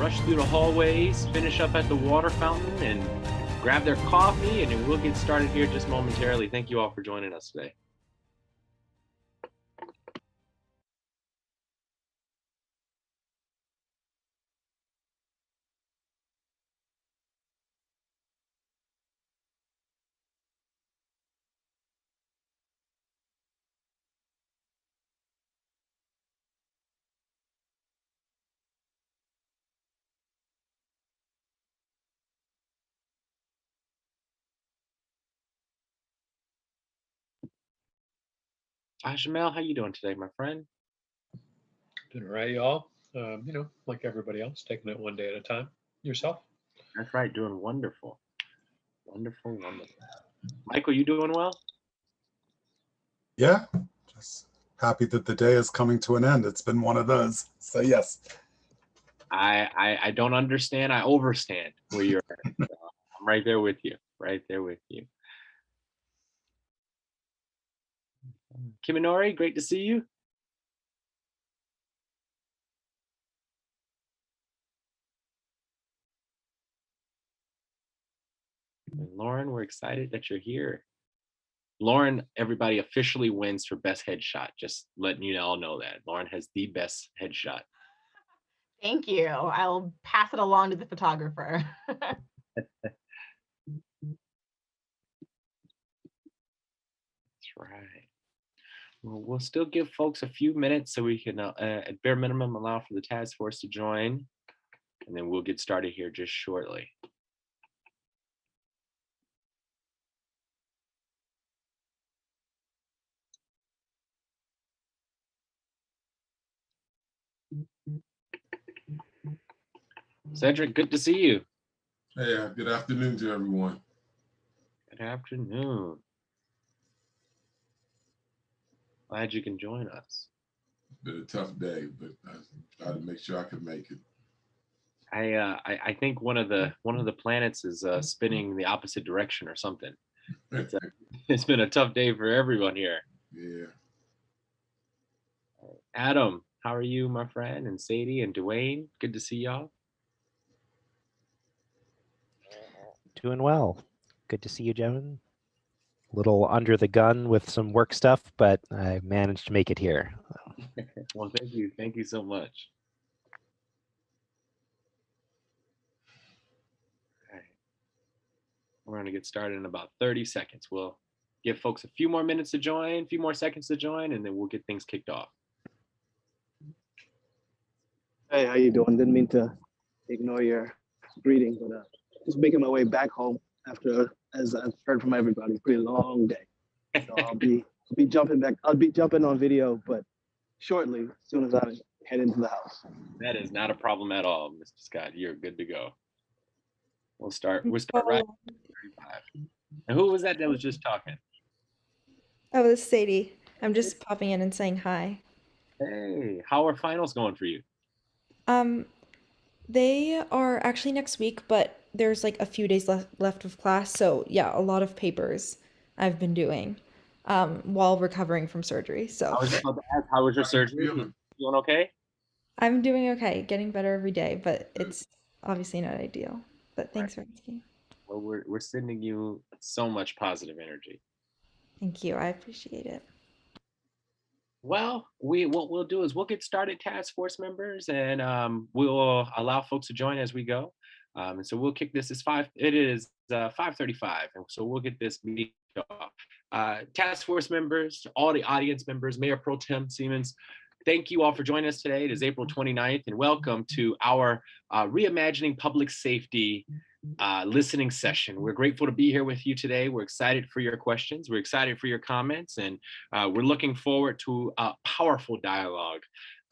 Rush through the hallways, finish up at the water fountain, and grab their coffee, and we'll get started here just momentarily. Thank you all for joining us today. Hi, Jamel, how you doing today, my friend? Doing all right, y'all. Like everybody else, taking it one day at a time. Yourself? That's right, doing wonderful. Wonderful, wonderful. Michael, you doing well? Yeah, just happy that the day is coming to an end. It's been one of those. So yes. I don't understand. I overstand where you're at. So I'm right there with you. Right there with you. Kiminori, great to see you. And Lauren, we're excited that you're here. Lauren, everybody officially wins for best headshot. Just letting you all know that. Lauren has the best headshot. Thank you. I'll pass it along to the photographer. That's right. Well, we'll still give folks a few minutes so we can, at bare minimum, allow for the task force to join. And then we'll get started here just shortly. Cedric, good to see you. Hey, good afternoon to everyone. Good afternoon. Glad you can join us. It's been a tough day, but I tried to make sure I could make it. I think one of the planets is spinning the opposite direction or something. It's been a tough day for everyone here. Yeah. Adam, how are you, my friend? And Sadie and Dwayne, good to see y'all. Doing well. Good to see you, Jevin. A little under the gun with some work stuff, but I managed to make it here. Well, thank you so much. All right. We're going to get started in about 30 seconds. We'll give folks a few more minutes to join, a few more seconds to join, and then we'll get things kicked off. Hey, how you doing? Didn't mean to ignore your greeting, but just making my way back home after, as I've heard from everybody, pretty long day. So I'll be jumping back. I'll be jumping on video, but shortly, as soon as I head into the house. That is not a problem at all, Mr. Scott. You're good to go. We'll start right at 35. And who was that was just talking? Oh, this is Sadie. I'm just popping in and saying hi. Hey, how are finals going for you? They are actually next week, but there's like a few days left of class. So yeah, a lot of papers I've been doing while recovering from surgery. So how was your surgery? Doing okay? I'm doing okay, getting better every day, but it's obviously not ideal. But thanks for asking. Well, we're sending you so much positive energy. Thank you. I appreciate it. Well, what we'll do is we'll get started, task force members, and we'll allow folks to join as we go. And so we'll kick this. It is 5:35, and so we'll get this meeting off. Task force members, all the audience members, Mayor Pro Tem Siemens, thank you all for joining us today. It is April 29th, and welcome to our Reimagining Public Safety listening session. We're grateful to be here with you today. We're excited for your questions. We're excited for your comments, and we're looking forward to a powerful dialogue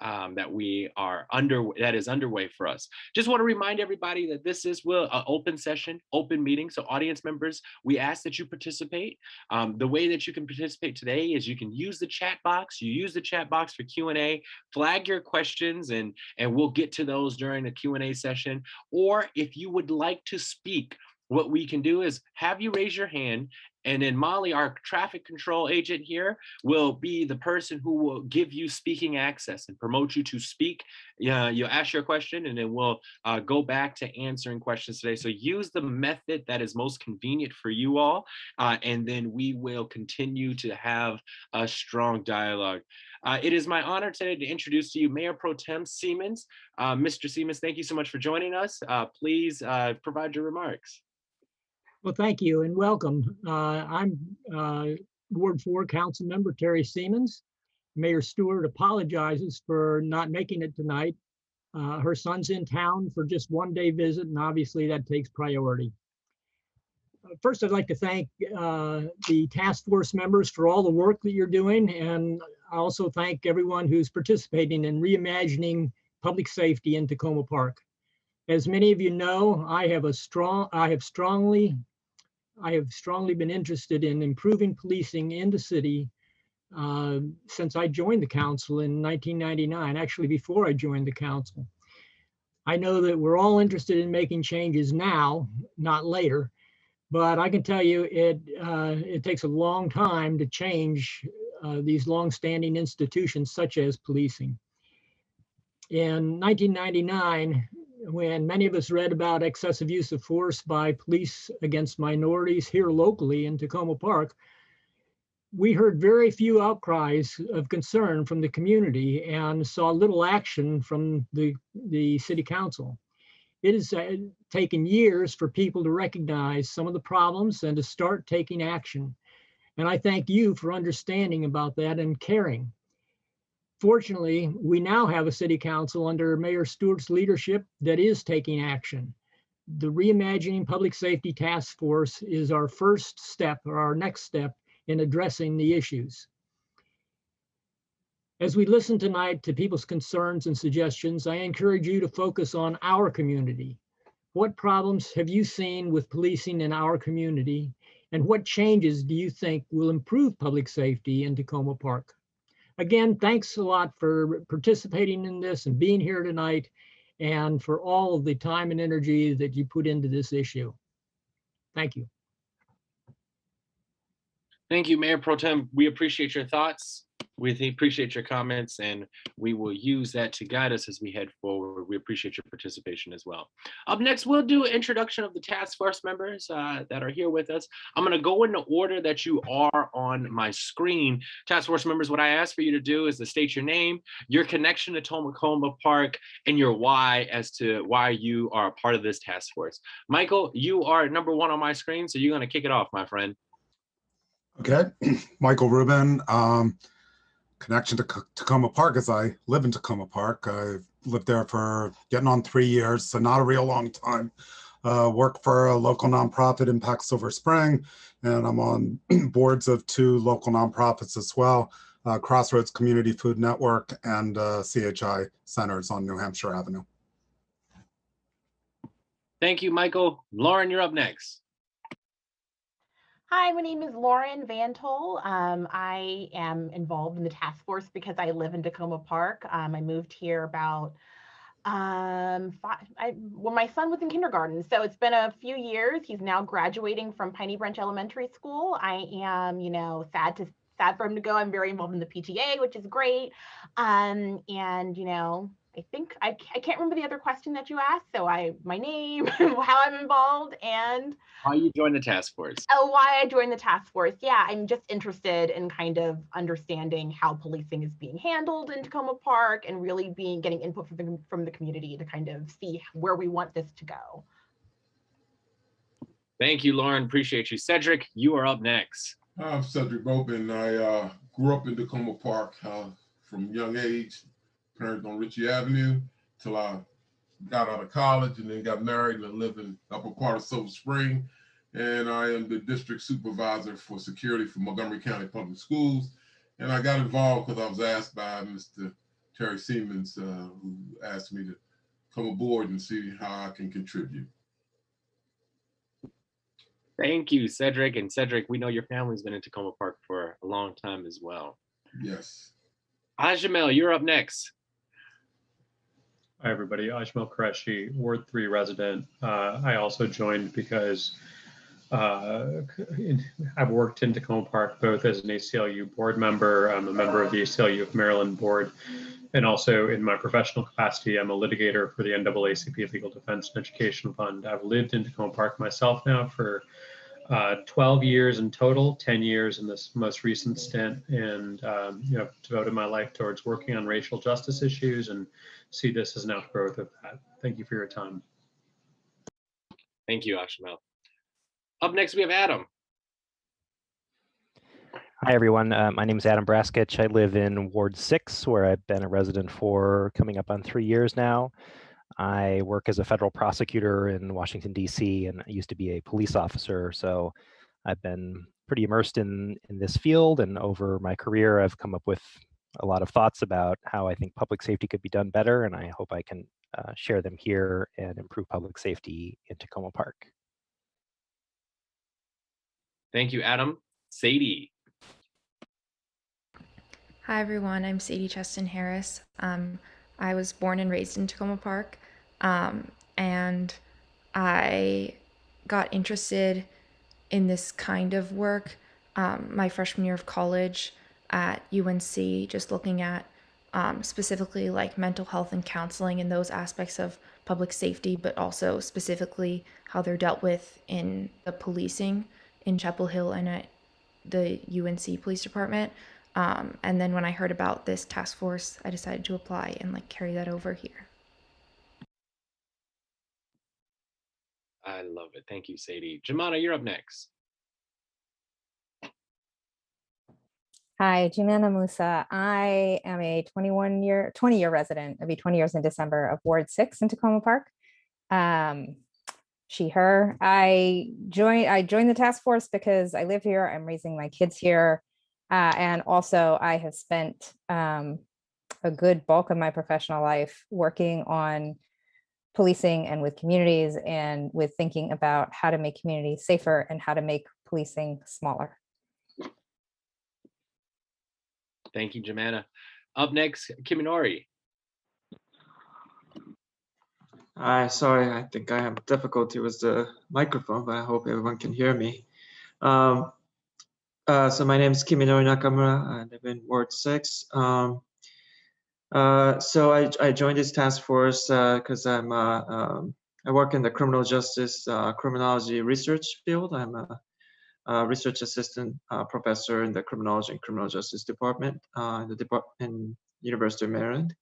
that is underway for us. Just want to remind everybody that this is an open session, open meeting. So audience members, we ask that you participate. The way that you can participate today is you can use the chat box. You use the chat box for Q&A, flag your questions, and we'll get to those during the Q&A session. Or if you would like to speak, what we can do is have you raise your hand, and then Molly, our traffic control agent here, will be the person who will give you speaking access and promote you to speak. You'll ask your question, and then we'll go back to answering questions today. So use the method that is most convenient for you all, and then we will continue to have a strong dialogue. It is my honor today to introduce to you Mayor Pro Tem Siemens. Mr. Siemens, thank you so much for joining us. Please provide your remarks. Well, thank you and welcome. I'm Ward 4 Council Member Terry Siemens. Mayor Stewart apologizes for not making it tonight. Her son's in town for just one day visit, and obviously that takes priority. First, I'd like to thank the task force members for all the work that you're doing, and I also thank everyone who's participating in reimagining public safety in Tacoma Park. As many of you know, I have strongly been interested in improving policing in the city since I joined the council in 1999, actually before I joined the council. I know that we're all interested in making changes now, not later, but I can tell you it takes a long time to change these long-standing institutions such as policing. In 1999, when many of us read about excessive use of force by police against minorities here locally in Tacoma Park, we heard very few outcries of concern from the community and saw little action from the city council. It has taken years for people to recognize some of the problems and to start taking action. And I thank you for understanding about that and caring. Fortunately, we now have a city council under Mayor Stewart's leadership that is taking action. The Reimagining Public Safety Task Force is our first step, or our next step, in addressing the issues. As we listen tonight to people's concerns and suggestions, I encourage you to focus on our community. What problems have you seen with policing in our community? And what changes do you think will improve public safety in Tacoma Park? Again, thanks a lot for participating in this and being here tonight, and for all of the time and energy that you put into this issue. Thank you. Thank you, Mayor Pro Tem. We appreciate your thoughts. We appreciate your comments, and we will use that to guide us as we head forward. We appreciate your participation as well. Up next, we'll do an introduction of the task force members that are here with us. I'm going to go in the order that you are on my screen. Task force members, what I ask for you to do is to state your name, your connection to Tacoma Park, and your why as to why you are a part of this task force. Michael, you are number one on my screen, so you're going to kick it off, my friend. Okay, Michael Rubin. Connection to Tacoma Park as I live in Tacoma Park. I've lived there for getting on 3 years, so not a real long time. Work for a local nonprofit, Impact Silver Spring, and I'm on boards of 2 local nonprofits as well, Crossroads Community Food Network and CHI Centers on New Hampshire Avenue. Thank you, Michael. Lauren, you're up next. Hi, my name is Lauren Van Tol. I am involved in the task force because I live in Tacoma Park. I moved here about when my son was in kindergarten. So it's been a few years. He's now graduating from Piney Branch Elementary School. I am, sad for him to go. I'm very involved in the PTA, which is great. I think I can't remember the other question that you asked. So my name, how I'm involved, and Why you joined the task force? Oh, why I joined the task force. Yeah, I'm just interested in kind of understanding how policing is being handled in Tacoma Park and really getting input from the community to kind of see where we want this to go. Thank you, Lauren. Appreciate you. Cedric, you are up next. I'm Cedric Bopin. I grew up in Tacoma Park from a young age, parents on Ritchie Avenue, till I got out of college and then got married and live in upper part of Silver Spring. And I am the district supervisor for security for Montgomery County Public Schools. And I got involved because I was asked by Mr. Terry Siemens, who asked me to come aboard and see how I can contribute. Thank you, Cedric. And Cedric, we know your family's been in Tacoma Park for a long time as well. Yes. Ajamel, you're up next. Hi, everybody. Ajmal Qureshi, Ward 3 resident. I also joined because I've worked in Tacoma Park both as an ACLU board member, I'm a member of the ACLU of Maryland board, and also in my professional capacity, I'm a litigator for the NAACP Legal Defense and Education Fund. I've lived in Tacoma Park myself now for 12 years in total, 10 years in this most recent stint, and devoted my life towards working on racial justice issues and see this as an outgrowth of that. Thank you for your time. Thank you, Ajamel. Up next, we have Adam. Hi, everyone. My name is Adam Braskich. I live in Ward 6, where I've been a resident for coming up on 3 years now. I work as a federal prosecutor in Washington, D.C., and I used to be a police officer. So I've been pretty immersed in this field. And over my career, I've come up with a lot of thoughts about how I think public safety could be done better. And I hope I can share them here and improve public safety in Tacoma Park. Thank you, Adam. Sadie. Hi, everyone. I'm Sadie Cheston Harris. I was born and raised in Tacoma Park, and I got interested in this kind of work my freshman year of college at UNC, just looking at specifically like mental health and counseling and those aspects of public safety, but also specifically how they're dealt with in the policing in Chapel Hill and at the UNC Police Department. And then when I heard about this task force, I decided to apply and like carry that over here. I love it. Thank you, Sadie. Jimana, you're up next. Hi, Jimana Musa. I am a 20-year resident. I'll be 20 years in December of Ward 6 in Tacoma Park. She, her. I joined the task force because I live here. I'm raising my kids here. And also I have spent a good bulk of my professional life working on policing and with communities and with thinking about how to make communities safer and how to make policing smaller. Thank you, Jimana. Up next, Kiminori. Sorry, I think I have difficulty with the microphone, but I hope everyone can hear me. So my name is Kiminori Nakamura. I live in Ward 6. So I joined this task force because I work in the criminal justice criminology research field. I'm a research assistant professor in the criminology and criminal justice department in University of Maryland.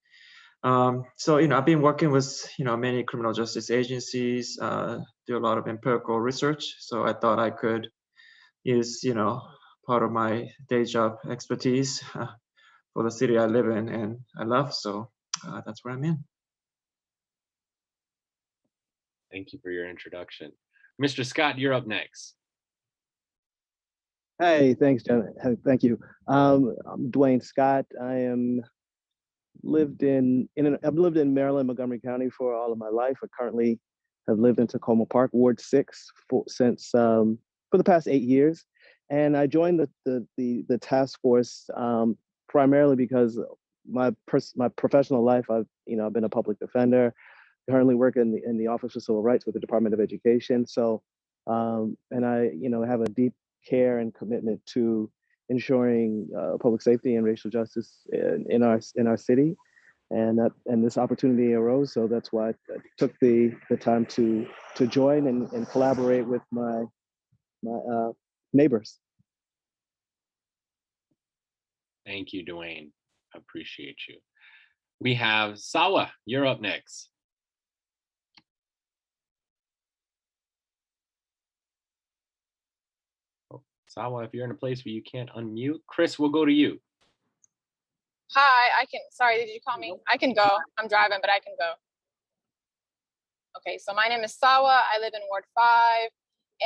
So I've been working with many criminal justice agencies, do a lot of empirical research. So I thought I could use part of my day job expertise for the city I live in and I love. So that's where I'm in. Thank you for your introduction. Mr. Scott, you're up next. Hey, thanks, John. Thank you. I'm Dwayne Scott. I've lived in Maryland, Montgomery County for all of my life. I currently have lived in Tacoma Park, Ward 6, for the past 8 years. And I joined the task force primarily because my professional life, I've been a public defender, currently work in the Office for Civil Rights with the Department of Education. So, and I have a deep care and commitment to ensuring public safety and racial justice in our city, and this opportunity arose. So that's why I took the time to join and collaborate with my neighbors. Thank you, Dwayne. Appreciate you. We have Sawa. You're up next. Oh, Sawa, if you're in a place where you can't unmute, Chris, we'll go to you. Hi, sorry, did you call me? I can go. I'm driving, but I can go. Okay, so my name is Sawa. I live in Ward 5,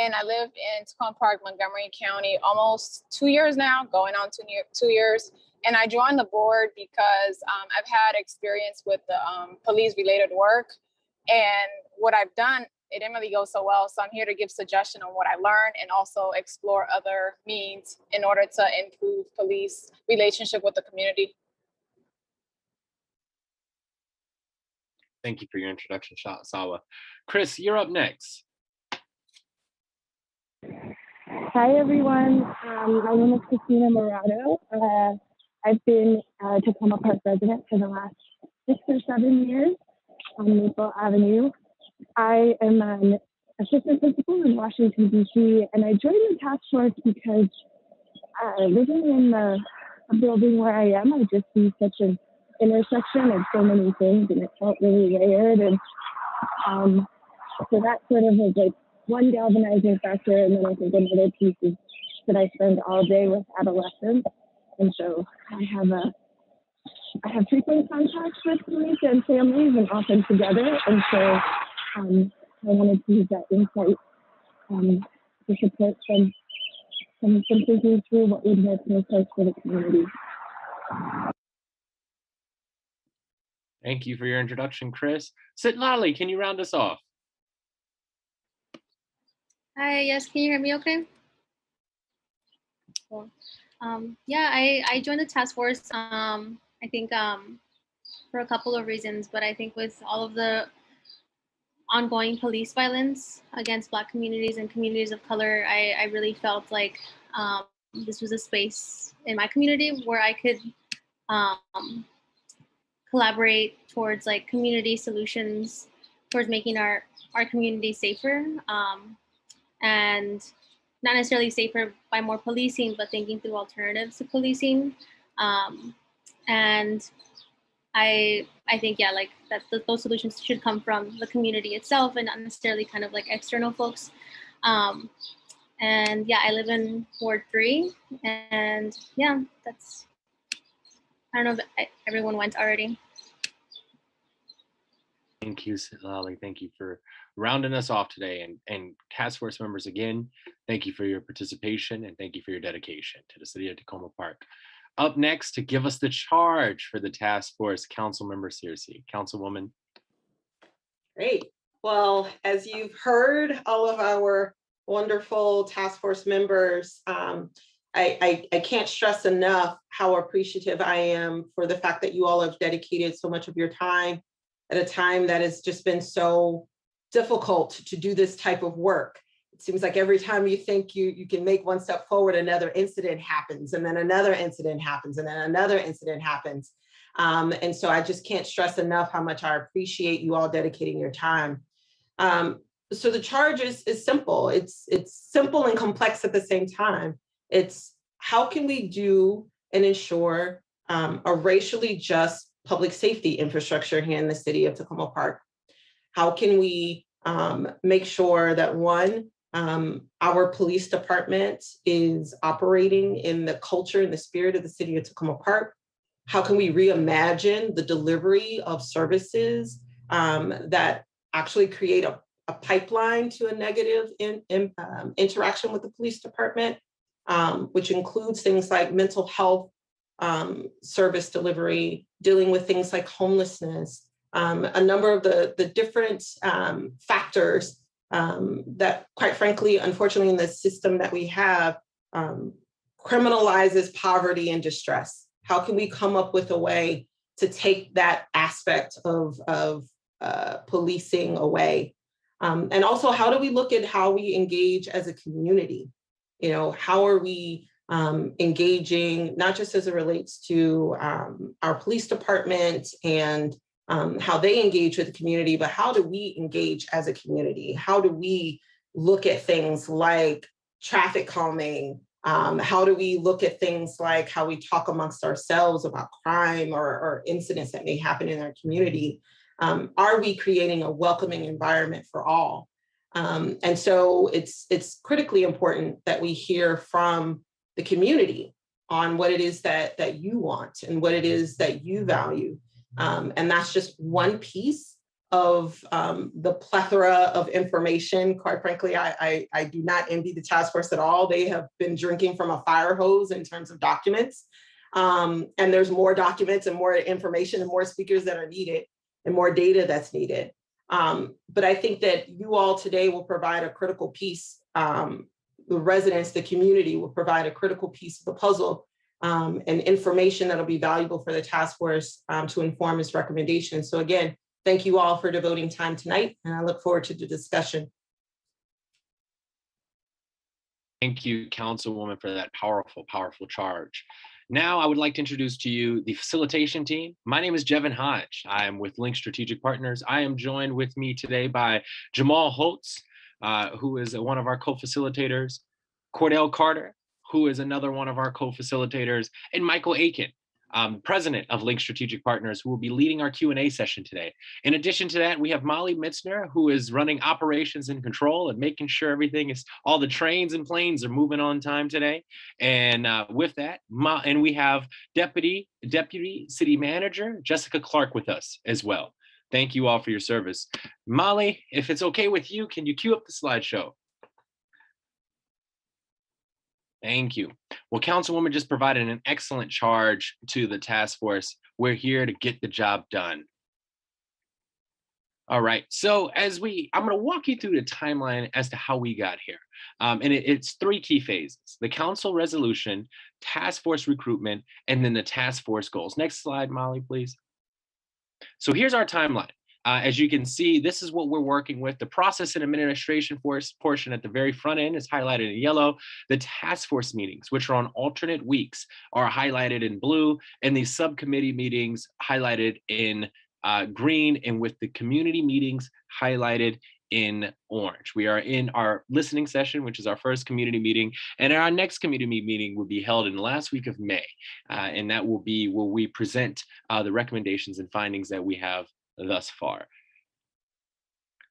and I live in Tacoma Park, Montgomery County, almost 2 years now, going on 2 years. And I joined the board because I've had experience with the police-related work. And what I've done, it didn't really go so well. So I'm here to give suggestion on what I learned and also explore other means in order to improve police relationship with the community. Thank you for your introduction, Sawa. Chris, you're up next. Hi, everyone. My name is Christina Morado. I've been a Tacoma Park resident for the last 6 or 7 years on Maple Avenue. I am an assistant principal in Washington, D.C., and I joined the task force because living in the building where I am, I just see such an intersection of so many things, and it felt really layered. And so that sort of was like one galvanizing factor. And then I think another piece is that I spend all day with adolescents. And so I have frequent contacts with police and families and often together. And so I wanted to use that insight to support some thinking through what would make most sense for the community. Thank you for your introduction, Chris. Sitlali, can you round us off? Hi, yes, can you hear me okay? Cool. Yeah, I joined the task force, I think for a couple of reasons, but I think with all of the ongoing police violence against Black communities and communities of color, I really felt like this was a space in my community where I could collaborate towards like community solutions, towards making our community safer, and not necessarily safer by more policing, but thinking through alternatives to policing. And I think, yeah, like that those solutions should come from the community itself and not necessarily kind of like external folks. And yeah, I live in Ward 3, and yeah, that's, I don't know if everyone went already. Thank you, Sitlali. Thank you for rounding us off today. And task force members, again, thank you for your participation and thank you for your dedication to the city of Tacoma Park. Up next to give us the charge for the task force, Councilmember Searcy. Councilwoman. Great. Well, as you've heard, all of our wonderful task force members, I can't stress enough how appreciative I am for the fact that you all have dedicated so much of your time at a time that has just been so difficult to do this type of work. It seems like every time you think you can make one step forward, another incident happens, and then another incident happens, and then another incident happens. And so I just can't stress enough how much I appreciate you all dedicating your time. So the charge is simple. It's simple and complex at the same time. It's how can we do and ensure a racially just public safety infrastructure here in the city of Tacoma Park? How can we make sure that one, our police department is operating in the culture and the spirit of the city of Tacoma Park? How can we reimagine the delivery of services that actually create a pipeline to a negative interaction with the police department, which includes things like mental health service delivery, dealing with things like homelessness, a number of the different factors that, quite frankly, unfortunately, in the system that we have, criminalizes poverty and distress. How can we come up with a way to take that aspect of policing away? And also, how do we look at how we engage as a community? You know, how are we engaging, not just as it relates to our police department and how they engage with the community, but how do we engage as a community? How do we look at things like traffic calming? How do we look at things like how we talk amongst ourselves about crime or incidents that may happen in our community? Are we creating a welcoming environment for all? And so it's critically important that we hear from the community on what it is that you want and what it is that you value. And that's just one piece of the plethora of information. Quite frankly, I do not envy the task force at all. They have been drinking from a fire hose in terms of documents. And there's more documents and more information and more speakers that are needed and more data that's needed. But I think that you all today will provide a critical piece. The residents, the community will provide a critical piece of the puzzle and information that'll be valuable for the task force to inform its recommendations. So again, thank you all for devoting time tonight, and I look forward to the discussion. Thank you, Councilwoman, for that powerful, powerful charge. Now I would like to introduce to you the facilitation team. My name is Jevin Hodge. I am with Link Strategic Partners. I am joined with me today by Jamal Holtz, who is one of our co-facilitators, Cordell Carter, who is another one of our co-facilitators, and Michael Aiken, president of Link Strategic Partners, who will be leading our Q&A session today. In addition to that, we have Molly Mitzner, who is running operations and control and making sure everything is, all the trains and planes are moving on time today. And with that, and we have Deputy City Manager Jessica Clark with us as well. Thank you all for your service. Molly, if it's okay with you, can you cue up the slideshow? Thank you. Well, Councilwoman just provided an excellent charge to the task force. We're here to get the job done. All right, so I'm gonna walk you through the timeline as to how we got here. And it's three key phases: the council resolution, task force recruitment, and then the task force goals. Next slide, Molly, please. So here's our timeline. As you can see, this is what we're working with. The process and administration force portion at the very front end is highlighted in yellow. The task force meetings, which are on alternate weeks, are highlighted in blue, and these subcommittee meetings highlighted in green, and with the community meetings highlighted in orange. We are in our listening session, which is our first community meeting, and our next community meeting will be held in the last week of May, and that will be where we present the recommendations and findings that we have thus far.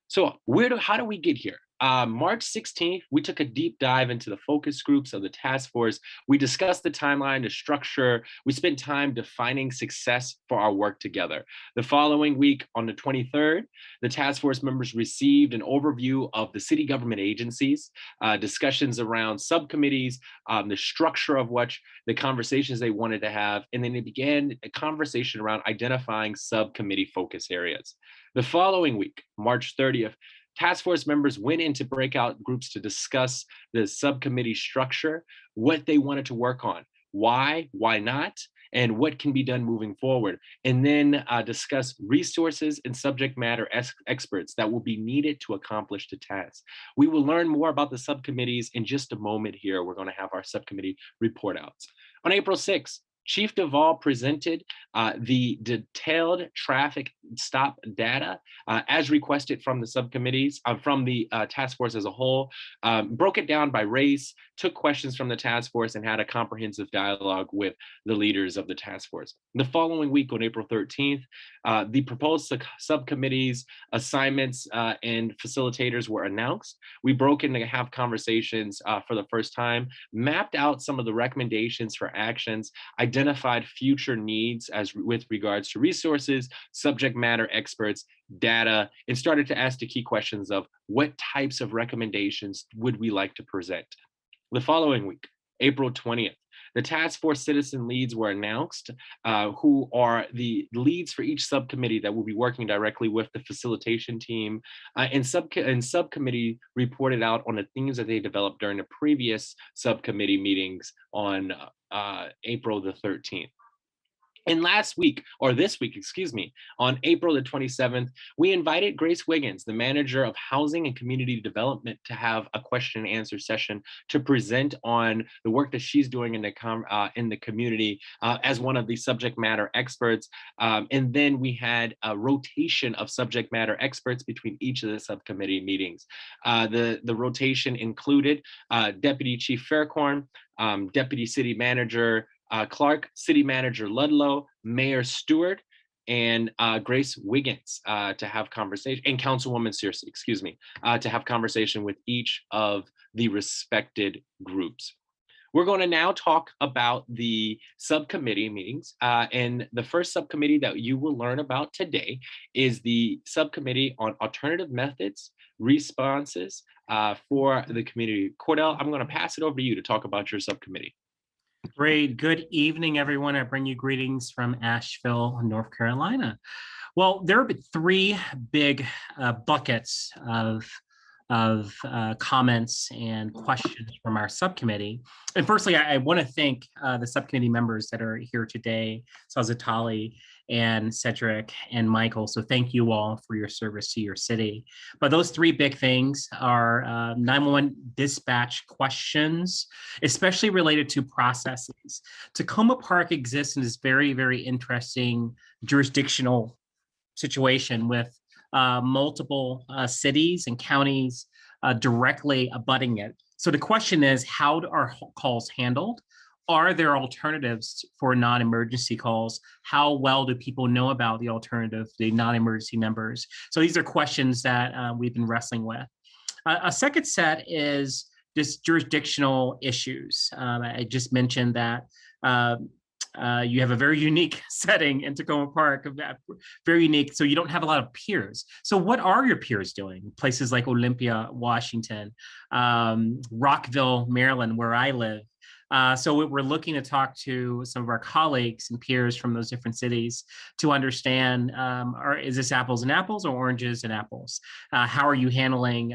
So how do we get here? March 16th, we took a deep dive into the focus groups of the task force. We discussed the timeline, the structure. We spent time defining success for our work together. The following week, on the 23rd, the task force members received an overview of the city government agencies, discussions around subcommittees, the structure of which, the conversations they wanted to have, and then it began a conversation around identifying subcommittee focus areas. The following week, March 30th, task force members went into breakout groups to discuss the subcommittee structure, what they wanted to work on, why not, and what can be done moving forward. And then discuss resources and subject matter experts that will be needed to accomplish the task. We will learn more about the subcommittees in just a moment here. We're going to have our subcommittee report outs. On April 6th, Chief Duvall presented the detailed traffic stop data as requested from the subcommittees, from the task force as a whole, broke it down by race, took questions from the task force, and had a comprehensive dialogue with the leaders of the task force. The following week, on April 13th, the proposed subcommittees, assignments, and facilitators were announced. We broke in to have conversations for the first time, mapped out some of the recommendations for actions, identified future needs as with regards to resources, subject matter experts, data, and started to ask the key questions of what types of recommendations would we like to present. The following week, April 20th, the task force citizen leads were announced, who are the leads for each subcommittee that will be working directly with the facilitation team, and subcommittee reported out on the themes that they developed during the previous subcommittee meetings on April the 13th. And last week, or this week, excuse me, on April the 27th, we invited Grace Wiggins, the manager of housing and community development, to have a question and answer session to present on the work that she's doing in the community as one of the subject matter experts. And then we had a rotation of subject matter experts between each of the subcommittee meetings. The rotation included Deputy Chief Faircorn, Deputy City Manager Clark, City Manager Ludlow, Mayor Stewart, and Grace Wiggins to have conversation, and Councilwoman Searcy, excuse me, to have conversation with each of the respected groups. We're going to now talk about the subcommittee meetings. And the first subcommittee that you will learn about today is the subcommittee on alternative methods, responses for the community. Cordell, I'm going to pass it over to you to talk about your subcommittee. Great. Good evening, everyone. I bring you greetings from Asheville, North Carolina. Well, there are three big buckets of comments and questions from our subcommittee. And firstly, I want to thank the subcommittee members that are here today, Sazatali and Cedric and Michael. So thank you all for your service to your city. But those three big things are 911 dispatch questions, especially related to processes. Tacoma Park exists in this very, very interesting jurisdictional situation with multiple cities and counties directly abutting it. So the question is, how are calls handled? Are there alternatives for non-emergency calls? How well do people know about the alternative, the non-emergency numbers? So these are questions that we've been wrestling with. A second set is just jurisdictional issues. I just mentioned that you have a very unique setting in Tacoma Park, very unique. So you don't have a lot of peers. So what are your peers doing? Places like Olympia, Washington, Rockville, Maryland, where I live. So we're looking to talk to some of our colleagues and peers from those different cities to understand, is this apples and apples or oranges and apples? How are you handling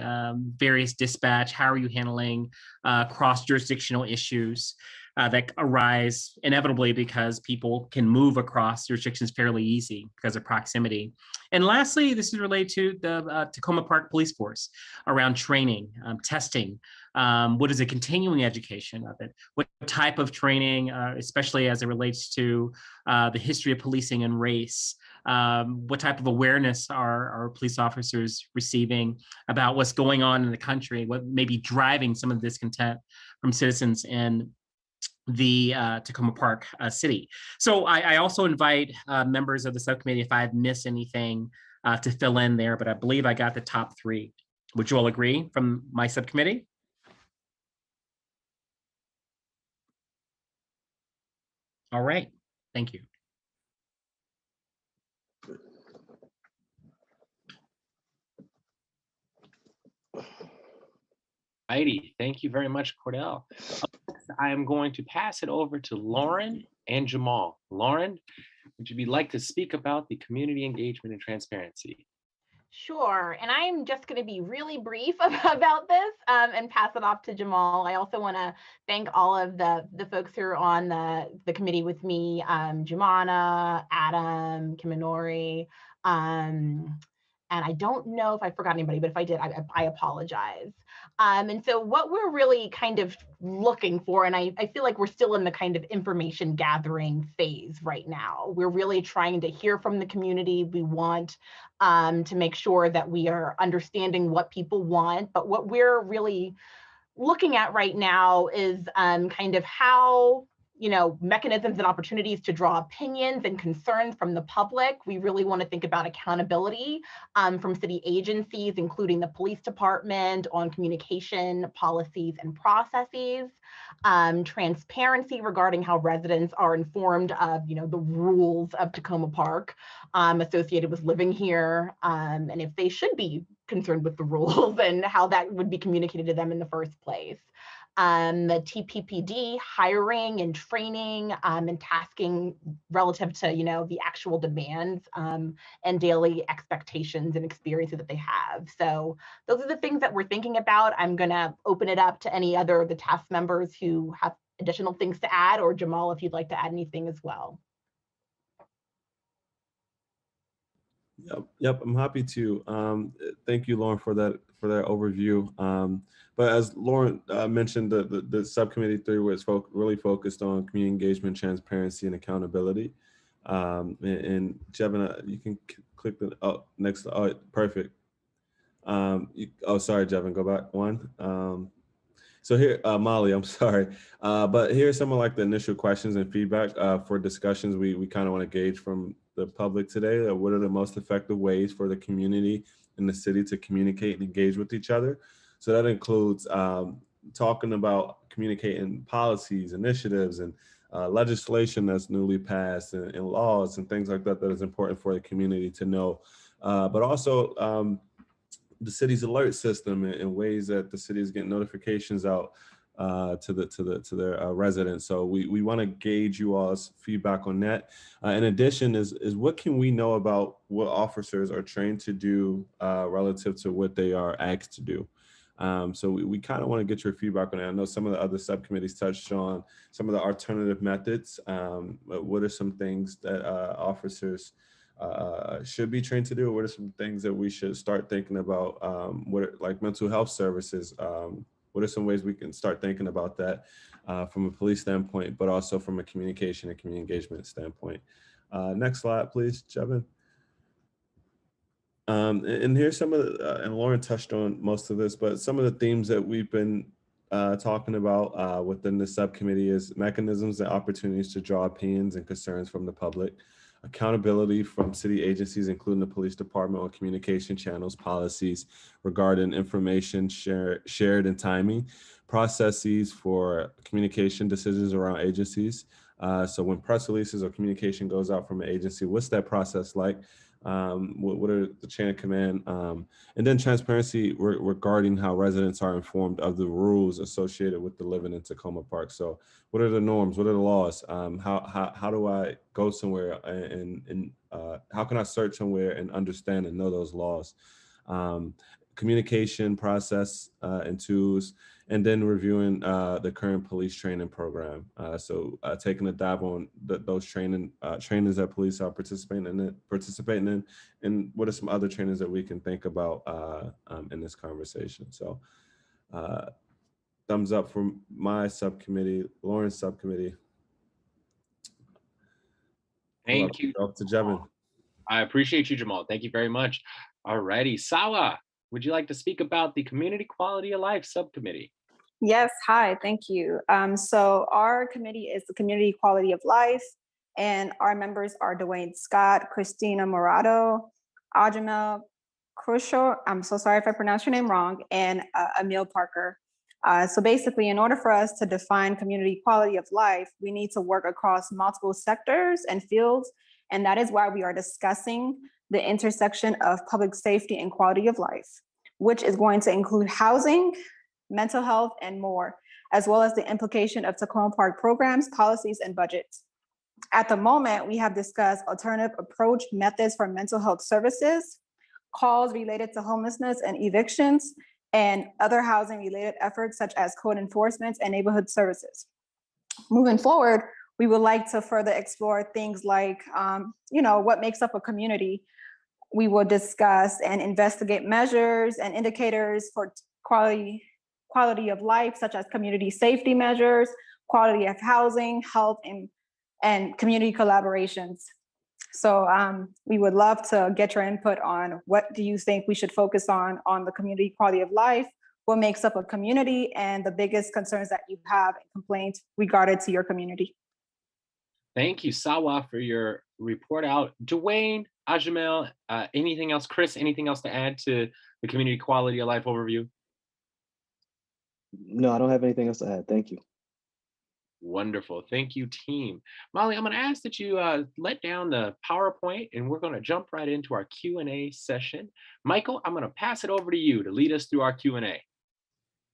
various dispatch? How are you handling cross-jurisdictional issues that arise inevitably because people can move across jurisdictions fairly easy because of proximity? And lastly, this is related to the Tacoma Park Police Force around training, testing. What is the continuing education of it? What type of training, especially as it relates to the history of policing and race? What type of awareness are our police officers receiving about what's going on in the country? What may be driving some of the discontent from citizens in the Tacoma Park city? So I also invite members of the subcommittee, if I've missed anything, to fill in there, but I believe I got the top three. Would you all agree from my subcommittee? All right, thank you. Heidi, thank you very much, Cordell. I am going to pass it over to Lauren and Jamal. Lauren, would you like to speak about the community engagement and transparency? Sure, and I'm just going to be really brief about this and pass it off to Jamal. I also want to thank all of the folks who are on the committee with me, Jumana, Adam, Kiminori, and I don't know if I forgot anybody, but if I did, I apologize. And so what we're really kind of looking for, and I feel like we're still in the kind of information gathering phase right now. We're really trying to hear from the community. We want to make sure that we are understanding what people want, but what we're really looking at right now is kind of how, mechanisms and opportunities to draw opinions and concerns from the public. We really want to think about accountability from city agencies, including the police department, on communication policies and processes, transparency regarding how residents are informed of, the rules of Takoma Park associated with living here, and if they should be concerned with the rules and how that would be communicated to them in the first place. The TPPD hiring and training and tasking relative to, the actual demands and daily expectations and experiences that they have. So those are the things that we're thinking about. I'm going to open it up to any other of the task members who have additional things to add, or Jamal, if you'd like to add anything as well. Yep, I'm happy to. Thank you, Lauren, for that overview. But as Lauren mentioned, the subcommittee 3 was really focused on community engagement, transparency, and accountability. And Jevin, you can click the next. Oh, perfect. Sorry, Jevin, go back one. So here, Molly, I'm sorry, but here's some of like the initial questions and feedback for discussions we kind of want to gauge from the public today. What are the most effective ways for the community in the city to communicate and engage with each other? So that includes talking about communicating policies, initiatives, and legislation that's newly passed and laws and things like that that is important for the community to know. But also, the city's alert system and ways that the city is getting notifications out to their residents. So we want to gauge you all's feedback on that. In addition, is what can we know about what officers are trained to do relative to what they are asked to do? So we kind of want to get your feedback on that. I know some of the other subcommittees touched on some of the alternative methods. What are some things that officers should be trained to do? What are some things that we should start thinking about? Like mental health services? What are some ways we can start thinking about that from a police standpoint, but also from a communication and community engagement standpoint? Next slide, please, Jevin. And here's some of the, and Lauren touched on most of this, but some of the themes that we've been talking about within the subcommittee is mechanisms and opportunities to draw opinions and concerns from the public, accountability from city agencies, including the police department, on communication channels, policies regarding information shared and timing, processes for communication decisions around agencies. So when press releases or communication goes out from an agency, what's that process like? What are the chain of command? And then transparency regarding how residents are informed of the rules associated with the living in Takoma Park. So what are the norms? What are the laws? How do I go somewhere and how can I search somewhere and understand and know those laws? Communication process and tools, and then reviewing the current police training program. So taking a dive on those trainings that police are participating in, and what are some other trainings that we can think about in this conversation. So thumbs up from my subcommittee, Lauren's subcommittee. Thank you. Up to Jevin. I appreciate you, Jamal. Thank you very much. All righty, Sawa, would you like to speak about the Community Quality of Life Subcommittee? Yes, hi, thank you. So our committee is the Community Quality of Life, and our members are Dwayne Scott, Christina Morato, Ajamel Crucial, I'm so sorry if I pronounced your name wrong, and Emil Parker. So basically, in order for us to define community quality of life, we need to work across multiple sectors and fields. And that is why we are discussing the intersection of public safety and quality of life, which is going to include housing, mental health, and more, as well as the implication of Tacoma Park programs, policies, and budgets. At the moment, we have discussed alternative approach methods for mental health services, calls related to homelessness and evictions, and other housing related efforts such as code enforcement and neighborhood services. Moving forward, we would like to further explore things like, what makes up a community. We will discuss and investigate measures and indicators for quality of life, such as community safety measures, quality of housing, health, and community collaborations. So we would love to get your input on what do you think we should focus on the community quality of life, what makes up a community, and the biggest concerns that you have and complaints regarding to your community. Thank you, Sawa, for your report out. Dwayne, Ajamel, anything else? Chris, anything else to add to the community quality of life overview? No, I don't have anything else to add. Thank you. Wonderful. Thank you, team. Molly, I'm going to ask that you let down the PowerPoint, and we're going to jump right into our Q&A session. Michael, I'm going to pass it over to you to lead us through our Q&A.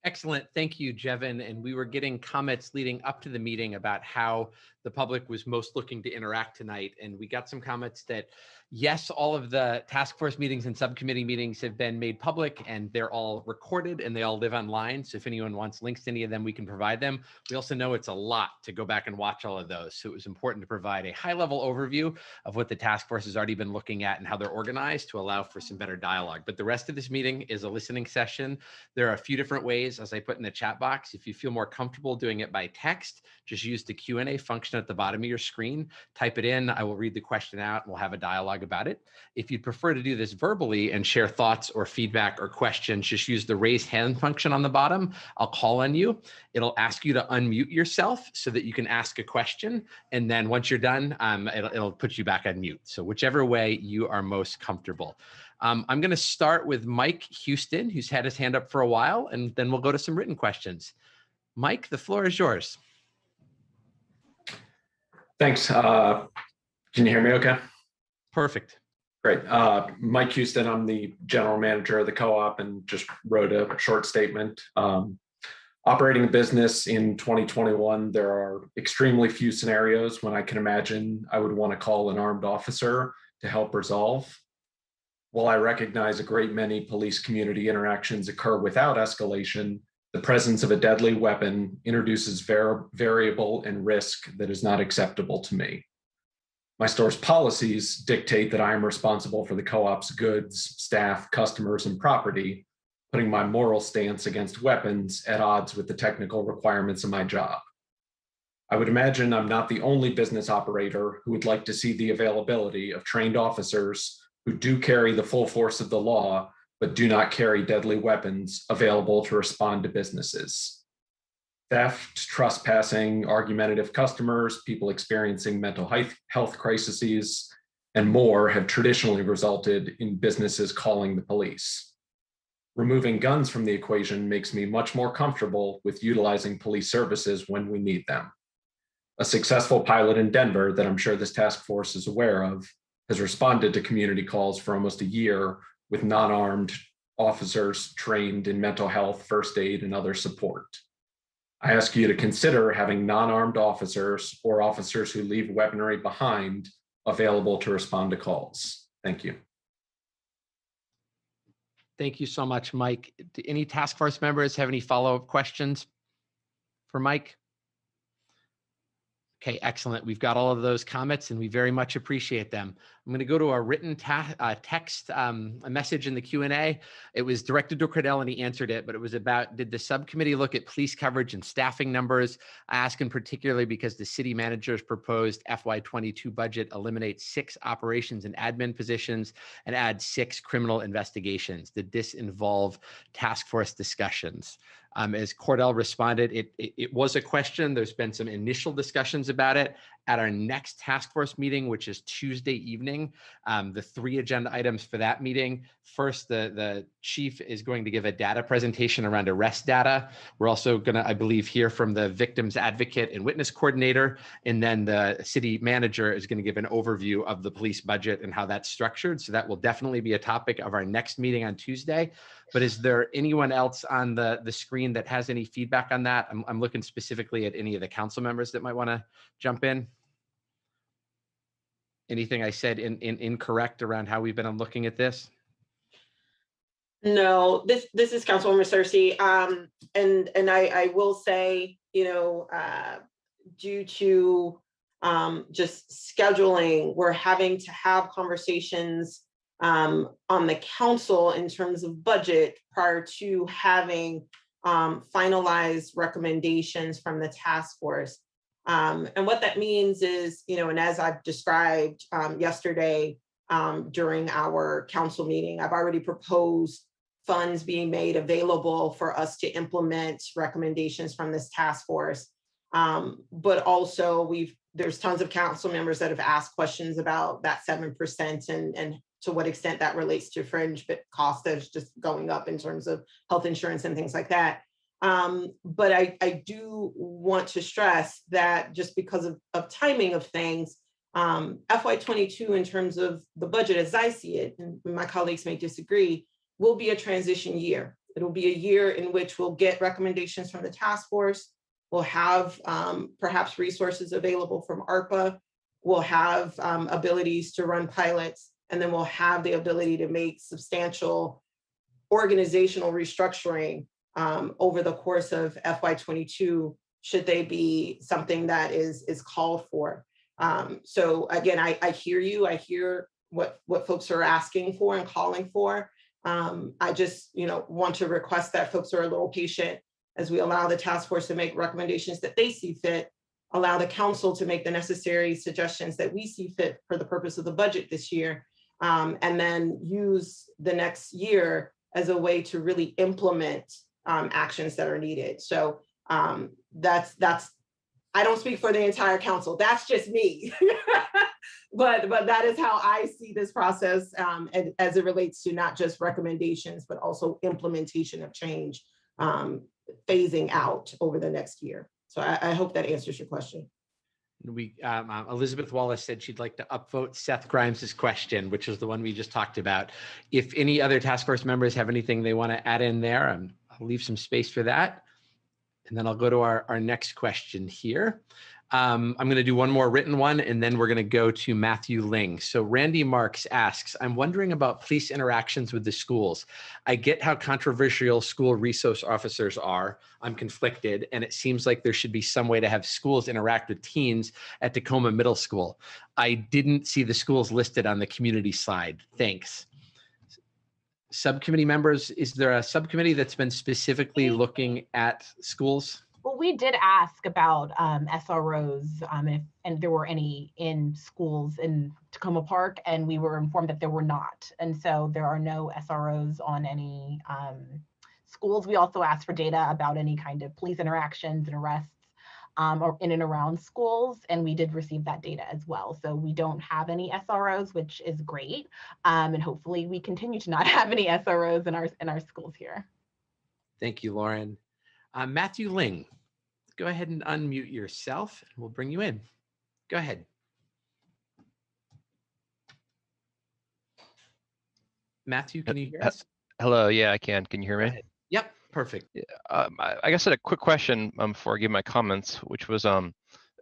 Excellent. Thank you, Jevin. And we were getting comments leading up to the meeting about how the public was most looking to interact tonight. And we got some comments that, yes, all of the task force meetings and subcommittee meetings have been made public and they're all recorded and they all live online. So if anyone wants links to any of them, we can provide them. We also know it's a lot to go back and watch all of those. So it was important to provide a high-level overview of what the task force has already been looking at and how they're organized to allow for some better dialogue. But the rest of this meeting is a listening session. There are a few different ways, as I put in the chat box. If you feel more comfortable doing it by text, just use the Q&A function at the bottom of your screen. Type it in. I will read the question out and we'll have a dialogue about it. If you'd prefer to do this verbally and share thoughts or feedback or questions, just use the raise hand function on the bottom. I'll call on you. It'll ask you to unmute yourself so that you can ask a question. And then once you're done, it'll put you back on mute. So whichever way you are most comfortable. I'm going to start with Mike Houston, who's had his hand up for a while, and then we'll go to some written questions. Mike, the floor is yours. Thanks. Can you hear me okay? Perfect. Great. Mike Houston, I'm the general manager of the co-op and just wrote a short statement. Operating a business in 2021, there are extremely few scenarios when I can imagine I would want to call an armed officer to help resolve. While I recognize a great many police community interactions occur without escalation, the presence of a deadly weapon introduces variable and risk that is not acceptable to me. My store's policies dictate that I am responsible for the co-op's goods, staff, customers, and property, putting my moral stance against weapons at odds with the technical requirements of my job. I would imagine I'm not the only business operator who would like to see the availability of trained officers who do carry the full force of the law, but do not carry deadly weapons available to respond to businesses. Theft, trespassing, argumentative customers, people experiencing mental health crises, and more have traditionally resulted in businesses calling the police. Removing guns from the equation makes me much more comfortable with utilizing police services when we need them. A successful pilot in Denver that I'm sure this task force is aware of has responded to community calls for almost a year with non-armed officers trained in mental health, first aid, and other support. I ask you to consider having non-armed officers or officers who leave weaponry behind available to respond to calls. Thank you. Thank you so much, Mike. Do any task force members have any follow-up questions for Mike? Okay, excellent. We've got all of those comments and we very much appreciate them. I'm going to go to a written text, a message in the Q&A. It was directed to Cordell and he answered it, but it was about, did the subcommittee look at police coverage and staffing numbers? I ask in particularly because the city manager's proposed FY22 budget eliminates 6 operations and admin positions and adds 6 criminal investigations. Did this involve task force discussions? As Cordell responded, it was a question. There's been some initial discussions about it. at our next task force meeting, which is Tuesday evening. The 3 agenda items for that meeting. First, the chief is going to give a data presentation around arrest data. We're also going to, I believe, hear from the victims advocate and witness coordinator. And then the city manager is going to give an overview of the police budget and how that's structured. So that will definitely be a topic of our next meeting on Tuesday. But is there anyone else on the screen that has any feedback on that? I'm looking specifically at any of the council members that might want to jump in. Anything I said incorrect around how we've been looking at this? No, this is Councilwoman Cersei. And I will say, you know, due to just scheduling, we're having to have conversations on the council in terms of budget prior to having finalized recommendations from the task force. And what that means is, you know, and as I've described yesterday during our council meeting, I've already proposed funds being made available for us to implement recommendations from this task force. But also there's tons of council members that have asked questions about that 7% and to what extent that relates to fringe cost that's just going up in terms of health insurance and things like that. But I do want to stress that just because of timing of things, FY22 in terms of the budget as I see it, and my colleagues may disagree, will be a transition year. It'll be a year in which we'll get recommendations from the task force. We'll have perhaps resources available from ARPA. We'll have abilities to run pilots, and then we'll have the ability to make substantial organizational restructuring over the course of FY22, should they be something that is called for. So again, I hear you. I hear what folks are asking for and calling for. I just, you know, want to request that folks are a little patient as we allow the task force to make recommendations that they see fit, allow the council to make the necessary suggestions that we see fit for the purpose of the budget this year, and then use the next year as a way to really implement actions that are needed. So that's I don't speak for the entire council. That's just me. but that is how I see this process as it relates to not just recommendations, but also implementation of change, phasing out over the next year. So I hope that answers your question. Elizabeth Wallace said she'd like to upvote Seth Grimes's question, which is the one we just talked about. If any other task force members have anything they want to add in there, I'll leave some space for that. And then I'll go to our next question here. I'm going to do one more written one, and then we're going to go to Matthew Ling. So Randy Marks asks, I'm wondering about police interactions with the schools. I get how controversial school resource officers are. I'm conflicted, and it seems like there should be some way to have schools interact with teens at Tacoma Middle School. I didn't see the schools listed on the community slide. Thanks. Subcommittee members, is there a subcommittee that's been specifically looking at schools? Well, we did ask about SROs and there were any in schools in Tacoma Park, and we were informed that there were not. And so there are no SROs on any schools. We also asked for data about any kind of police interactions and arrests or in and around schools, and we did receive that data as well. So we don't have any SROs, which is great, and hopefully we continue to not have any SROs in our schools here. Thank you, Lauren. Matthew Ling, go ahead and unmute yourself, and we'll bring you in. Go ahead. Matthew, can you hear us? Hello, yeah, I can. Can you hear me? Yep, perfect. I guess I had a quick question before I give my comments, which was,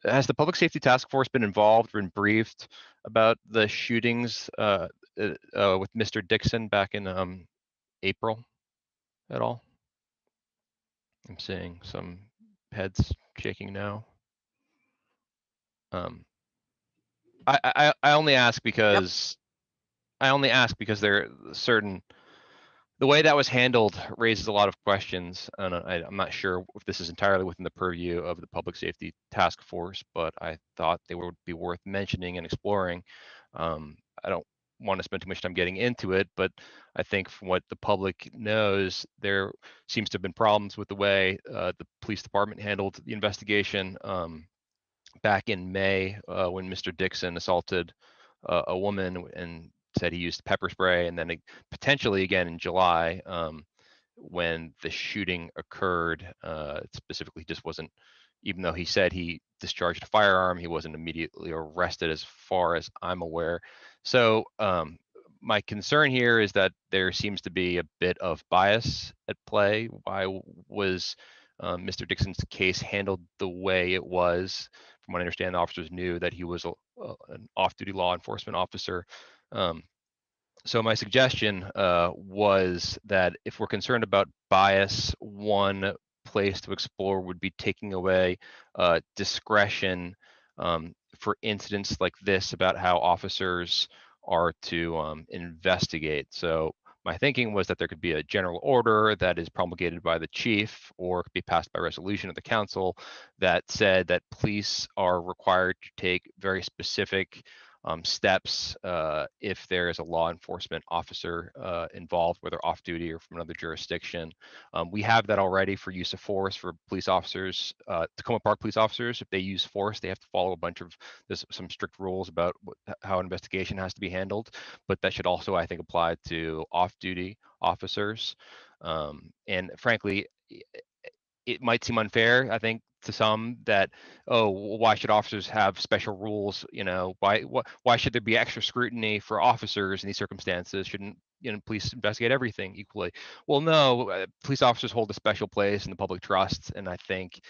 has the Public Safety Task Force been involved or been briefed about the shootings with Mr. Dixon back in April at all? I'm seeing some heads shaking now. I only ask because there are certain, the way that was handled raises a lot of questions, and I'm not sure if this is entirely within the purview of the Public Safety Task Force, but I thought they would be worth mentioning and exploring. I don't want to spend too much time getting into it, but I think from what the public knows, there seems to have been problems with the way the police department handled the investigation. back in May when Mr. Dixon assaulted a woman and said he used pepper spray, and then potentially again in July when the shooting occurred. Specifically, just wasn't, even though he said he discharged a firearm, he wasn't immediately arrested as far as I'm aware. So my concern here is that there seems to be a bit of bias at play. Why was Mr. Dixon's case handled the way it was? From what I understand, the officers knew that he was an off-duty law enforcement officer. So my suggestion was that if we're concerned about bias, one place to explore would be taking away discretion for incidents like this about how officers are to investigate. So my thinking was that there could be a general order that is promulgated by the chief or could be passed by resolution of the council that said that police are required to take very specific steps if there is a law enforcement officer involved, whether off duty or from another jurisdiction. We have that already for use of force for police officers, Tacoma Park police officers. If they use force, they have to follow a bunch of, there's some strict rules about how an investigation has to be handled, but that should also, I think, apply to off-duty officers. And frankly, it might seem unfair, I think, to some that, oh, why should officers have special rules? You know, why should there be extra scrutiny for officers in these circumstances? Shouldn't, you know, police investigate everything equally? Well, no, police officers hold a special place in the public trust, and I think,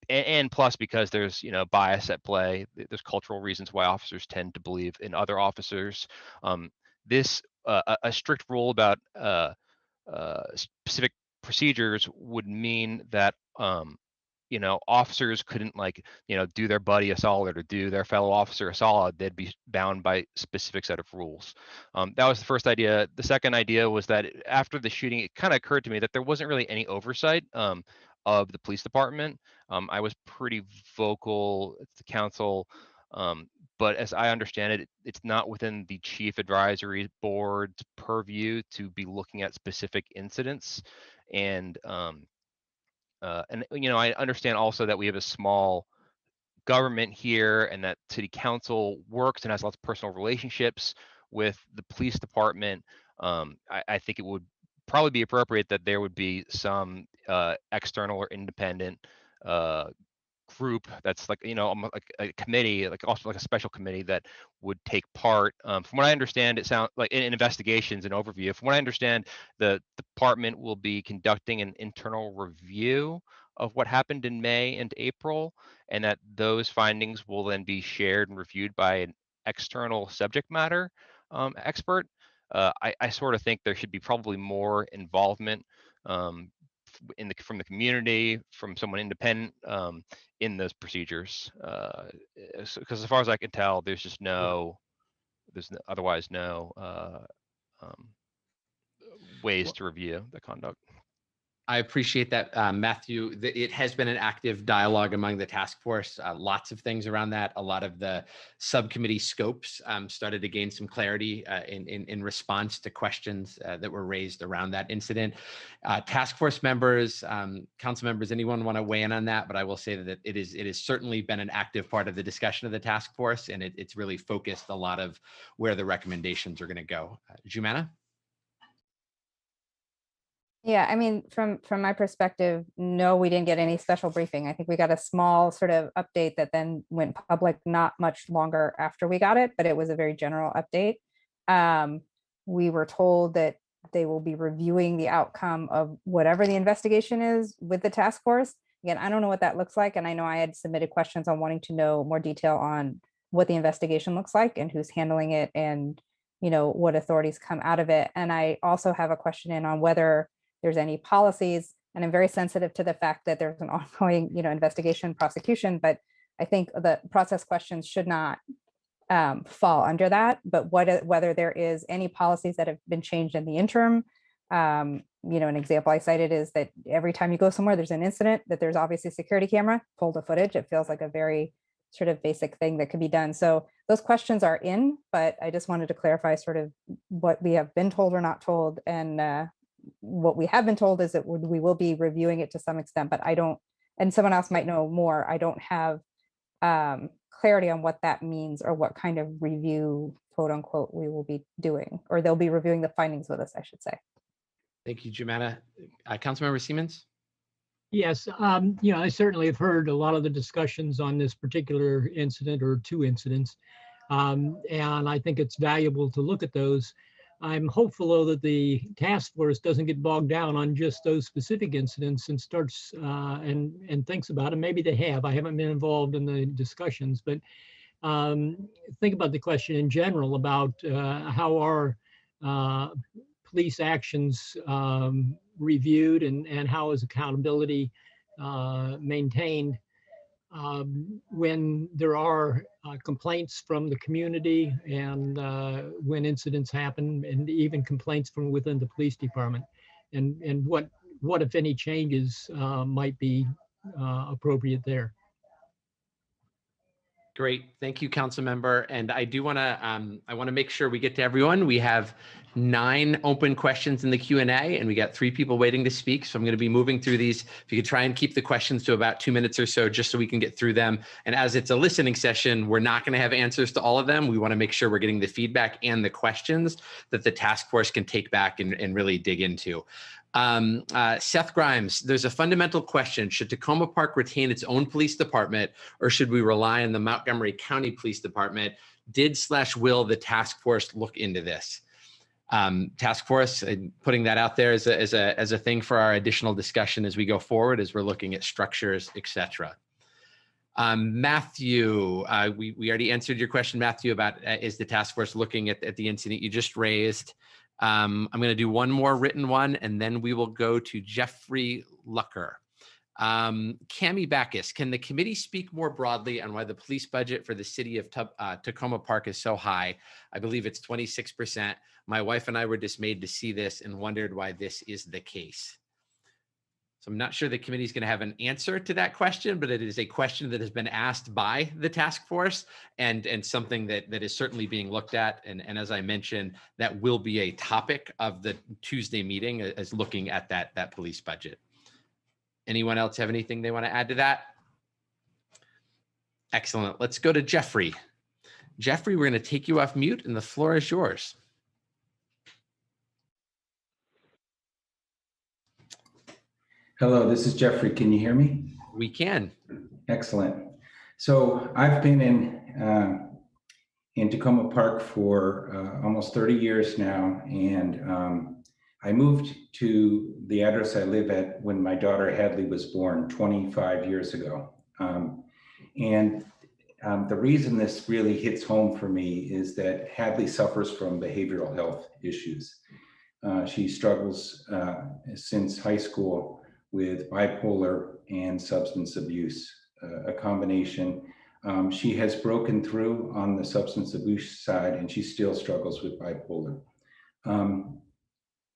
and plus because there's, you know, bias at play. There's cultural reasons why officers tend to believe in other officers. This a strict rule about specific procedures would mean that you know, officers couldn't, like, you know, do their buddy a solid or do their fellow officer a solid. They'd be bound by specific set of rules. That was the first idea. The second idea was that after the shooting, it kind of occurred to me that there wasn't really any oversight of the police department. I was pretty vocal at the council, but as I understand it, it's not within the chief advisory board's purview to be looking at specific incidents. And you know, I understand also that we have a small government here and that city council works and has lots of personal relationships with the police department. I think it would probably be appropriate that there would be some external or independent group that's like, you know, almost like a committee, like also like a special committee that would take part. From what I understand, it sounds like in investigations and overview. From what I understand, the department will be conducting an internal review of what happened in May and April, and that those findings will then be shared and reviewed by an external subject matter expert. I sort of think there should be probably more involvement from the community, from someone independent in those procedures. Because as far as I can tell, there's just otherwise no ways to review the conduct. I appreciate that, Matthew. It has been an active dialogue among the task force. Lots of things around that. A lot of the subcommittee scopes started to gain some clarity in response to questions that were raised around that incident. Task force members, council members, anyone want to weigh in on that? But I will say that it is certainly been an active part of the discussion of the task force, and it's really focused a lot of where the recommendations are going to go. Jumana? Yeah, I mean, from my perspective, no, we didn't get any special briefing. I think we got a small sort of update that then went public not much longer after we got it, but it was a very general update. We were told that they will be reviewing the outcome of whatever the investigation is with the task force. Again, I don't know what that looks like. And I know I had submitted questions on wanting to know more detail on what the investigation looks like and who's handling it and, you know, what authorities come out of it. And I also have a question in on whether there's any policies, and I'm very sensitive to the fact that there's an ongoing, you know, investigation, prosecution, but I think the process questions should not fall under that. But whether there is any policies that have been changed in the interim. You know, an example I cited is that every time you go somewhere, there's an incident, that there's obviously a security camera, pull the footage. It feels like a very sort of basic thing that could be done. So those questions are in, but I just wanted to clarify sort of what we have been told or not told. And what we have been told is that we will be reviewing it to some extent, but I don't and someone else might know more. I don't have clarity on what that means or what kind of review, quote unquote, we will be doing, or they'll be reviewing the findings with us, I should say. Thank you, Jimena. Councilmember Siemens? Yes, I certainly have heard a lot of the discussions on this particular incident or two incidents. And I think it's valuable to look at those. I'm hopeful, though, that the task force doesn't get bogged down on just those specific incidents and starts and thinks about it. Maybe they have. I haven't been involved in the discussions, but think about the question in general about how our police actions reviewed and how is accountability maintained when there are complaints from the community and when incidents happen, and even complaints from within the police department, and what if any changes might be appropriate there. Great, thank you, council member. And I do want to, I want to make sure we get to everyone. We have 9 open questions in the Q&A, and we got 3 people waiting to speak. So I'm going to be moving through these. If you could try and keep the questions to about 2 minutes or so, just so we can get through them. And as it's a listening session, we're not going to have answers to all of them. We want to make sure we're getting the feedback and the questions that the task force can take back and really dig into. Seth Grimes, there's a fundamental question. Should Tacoma Park retain its own police department, or should we rely on the Montgomery County Police Department? Will the task force look into this? Task force, putting that out there as a thing for our additional discussion as we go forward, as we're looking at structures, etc. Matthew, we already answered your question, Matthew, about is the task force looking at the incident you just raised. I'm going to do one more written one, and then we will go to Jeffrey Lucker. Cami Backus, can the committee speak more broadly on why the police budget for the city of Tacoma Park is so high? I believe it's 26%. My wife and I were dismayed to see this and wondered why this is the case. So I'm not sure the committee is going to have an answer to that question, but it is a question that has been asked by the task force and something that is certainly being looked at. And as I mentioned, that will be a topic of the Tuesday meeting, as looking at that police budget. Anyone else have anything they want to add to that? Excellent. Let's go to Jeffrey. Jeffrey, we're going to take you off mute and the floor is yours. Hello, this is Jeffrey. Can you hear me? We can. Excellent. So I've been in Tacoma Park for almost 30 years now, and I moved to the address I live at when my daughter Hadley was born 25 years ago. The reason this really hits home for me is that Hadley suffers from behavioral health issues. She struggles since high school with bipolar and substance abuse, a combination. She has broken through on the substance abuse side, and she still struggles with bipolar.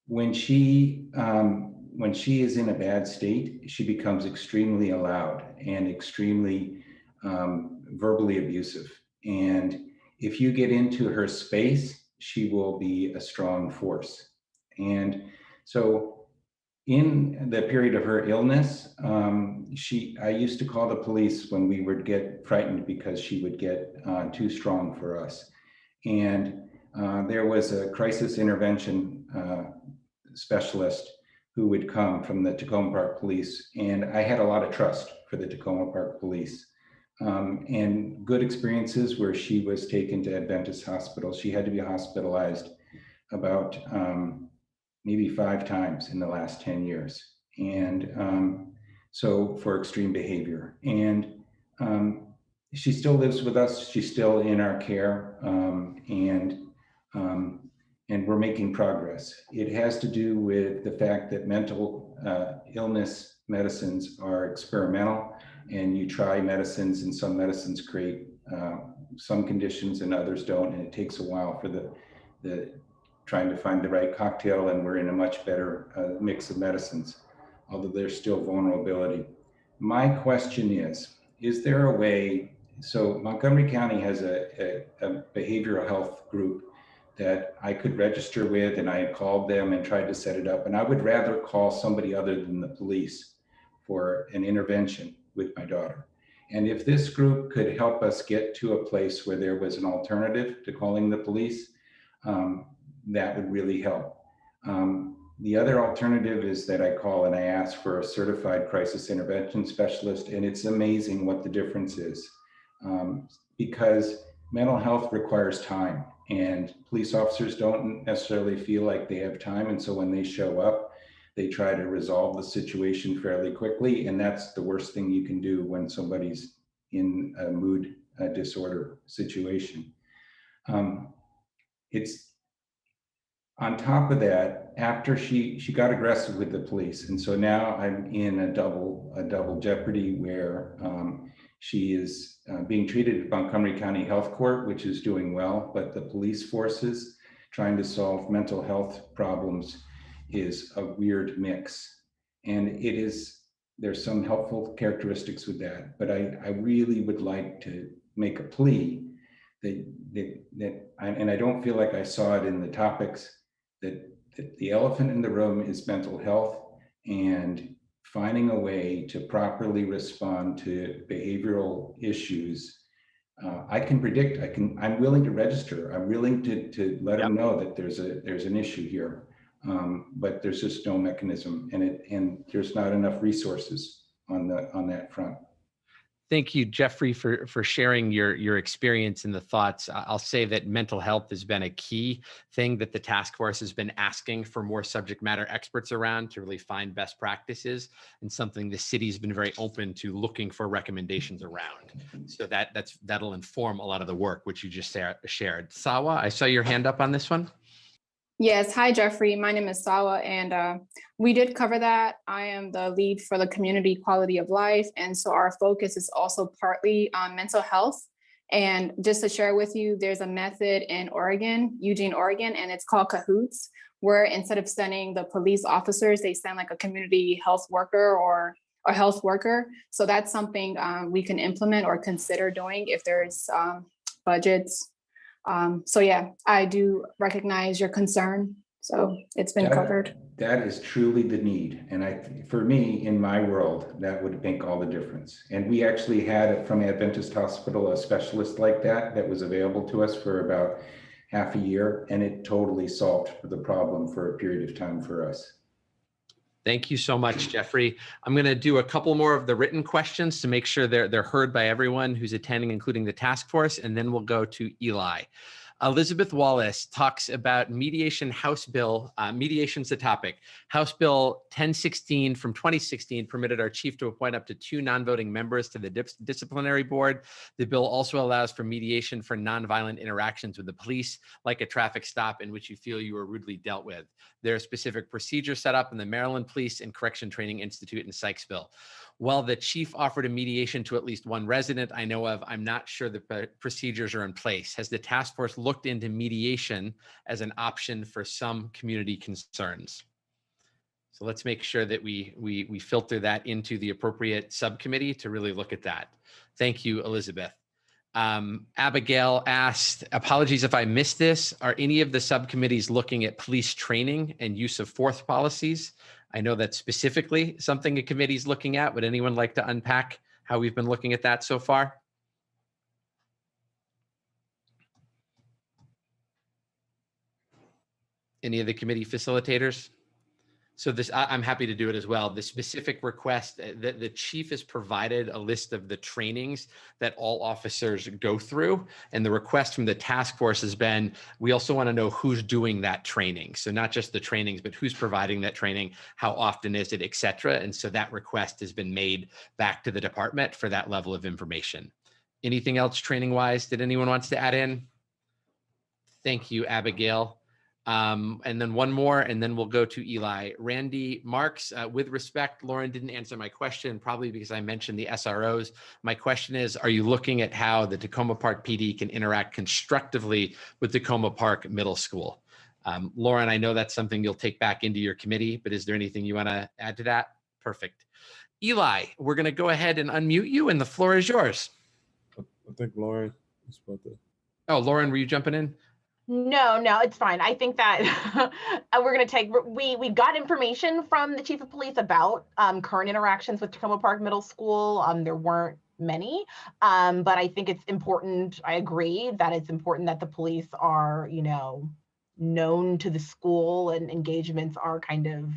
When she is in a bad state, she becomes extremely loud and extremely verbally abusive. And if you get into her space, she will be a strong force. And so in the period of her illness, I used to call the police when we would get frightened because she would get too strong for us. And there was a crisis intervention specialist who would come from the Tacoma Park Police. And I had a lot of trust for the Tacoma Park Police. And good experiences where she was taken to Adventist Hospital. She had to be hospitalized about maybe 5 times in the last 10 years. And so for extreme behavior. And she still lives with us. She's still in our care. And we're making progress. It has to do with the fact that mental illness medicines are experimental, and you try medicines, and some medicines create some conditions and others don't, and it takes a while for the trying to find the right cocktail, and we're in a much better mix of medicines, although there's still vulnerability. My question is there a way, so Montgomery County has a behavioral health group that I could register with, and I called them and tried to set it up, and I would rather call somebody other than the police for an intervention with my daughter. And if this group could help us get to a place where there was an alternative to calling the police, that would really help. The other alternative is that I call and I ask for a certified crisis intervention specialist, and it's amazing what the difference is. Because mental health requires time, and police officers don't necessarily feel like they have time. And so when they show up, they try to resolve the situation fairly quickly. And that's the worst thing you can do when somebody's in a mood disorder situation. It's on top of that, after she got aggressive with the police. And so now I'm in a double jeopardy where she is being treated at Montgomery County Health Court, which is doing well, but the police forces trying to solve mental health problems is a weird mix. And there's some helpful characteristics with that, but I really would like to make a plea and I don't feel like I saw it in the topics, that the elephant in the room is mental health, and finding a way to properly respond to behavioral issues. I can predict, I'm willing to register. I'm willing to let them know that there's an issue here, but there's just no mechanism, and there's not enough resources on that front. Thank you, Jeffrey, for sharing your experience and the thoughts. I'll say that mental health has been a key thing that the task force has been asking for more subject matter experts around to really find best practices, and something the city's been very open to looking for recommendations around. So that'll inform a lot of the work which you just shared. Sawa, I saw your hand up on this one. Yes. Hi, Jeffrey. My name is Sawa, and we did cover that. I am the lead for the community quality of life. And so our focus is also partly on mental health. And just to share with you, there's a method in Oregon, Eugene, Oregon, and it's called Cahoots, where instead of sending the police officers, they send like a community health worker or a health worker. So that's something we can implement or consider doing if there's budgets. So yeah, I do recognize your concern. So it's been covered. That is truly the need. And for me, in my world, that would make all the difference. And we actually had from Adventist Hospital a specialist like that was available to us for about half a year, and it totally solved the problem for a period of time for us. Thank you so much, Jeffrey. I'm going to do a couple more of the written questions to make sure they're heard by everyone who's attending, including the task force, and then we'll go to Eli. Elizabeth Wallace talks about mediation House Bill, mediation's the topic. House Bill 1016 from 2016 permitted our chief to appoint up to 2 non-voting members to the disciplinary board. The bill also allows for mediation for nonviolent interactions with the police, like a traffic stop in which you feel you were rudely dealt with. There are specific procedures set up in the Maryland Police and Correction Training Institute in Sykesville. While the chief offered a mediation to at least 1 resident I know of, I'm not sure the procedures are in place. Has the task force looked into mediation as an option for some community concerns? So let's make sure that we filter that into the appropriate subcommittee to really look at that. Thank you, Elizabeth. Abigail asked, apologies if I missed this, are any of the subcommittees looking at police training and use of force policies? I know that's specifically something a committee is looking at. Would anyone like to unpack how we've been looking at that so far? Any of the committee facilitators? So this, I'm happy to do it as well. The specific request, the chief has provided a list of the trainings that all officers go through. And the request from the task force has been, we also want to know who's doing that training. So not just the trainings, but who's providing that training, how often is it, et cetera. And so that request has been made back to the department for that level of information. Anything else training wise that anyone wants to add in? Thank you, Abigail. And then one more, and then we'll go to Eli. Randy Marks, with respect, Lauren didn't answer my question, probably because I mentioned the SROs. My question is, are you looking at how the Tacoma Park PD can interact constructively with Tacoma Park Middle School? Lauren, I know that's something you'll take back into your committee, but is there anything you want to add to that? Perfect. Eli, we're going to go ahead and unmute you, and the floor is yours. I think Lauren is about to. Oh, Lauren, were you jumping in? No, it's fine. I think that we're going to take, we got information from the chief of police about current interactions with Tacoma Park Middle School. There weren't many, but I think it's important, I agree that it's important that the police are, known to the school and engagements are kind of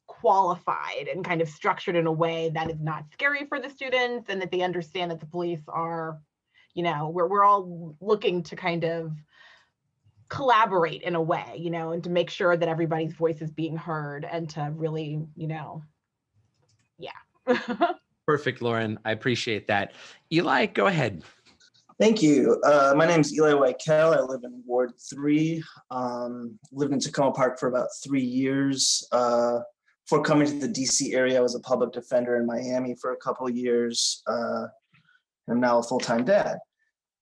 qualified and kind of structured in a way that is not scary for the students, and that they understand that the police are, we're all looking to kind of collaborate in a way, and to make sure that everybody's voice is being heard, and to really, yeah. Perfect, Lauren. I appreciate that. Eli, go ahead. Thank you. My name is Eli Weikel. I live in Ward 3. Lived in Tacoma Park for about 3 years. Before coming to the DC area, I was a public defender in Miami for a couple of years. I'm now a full-time dad.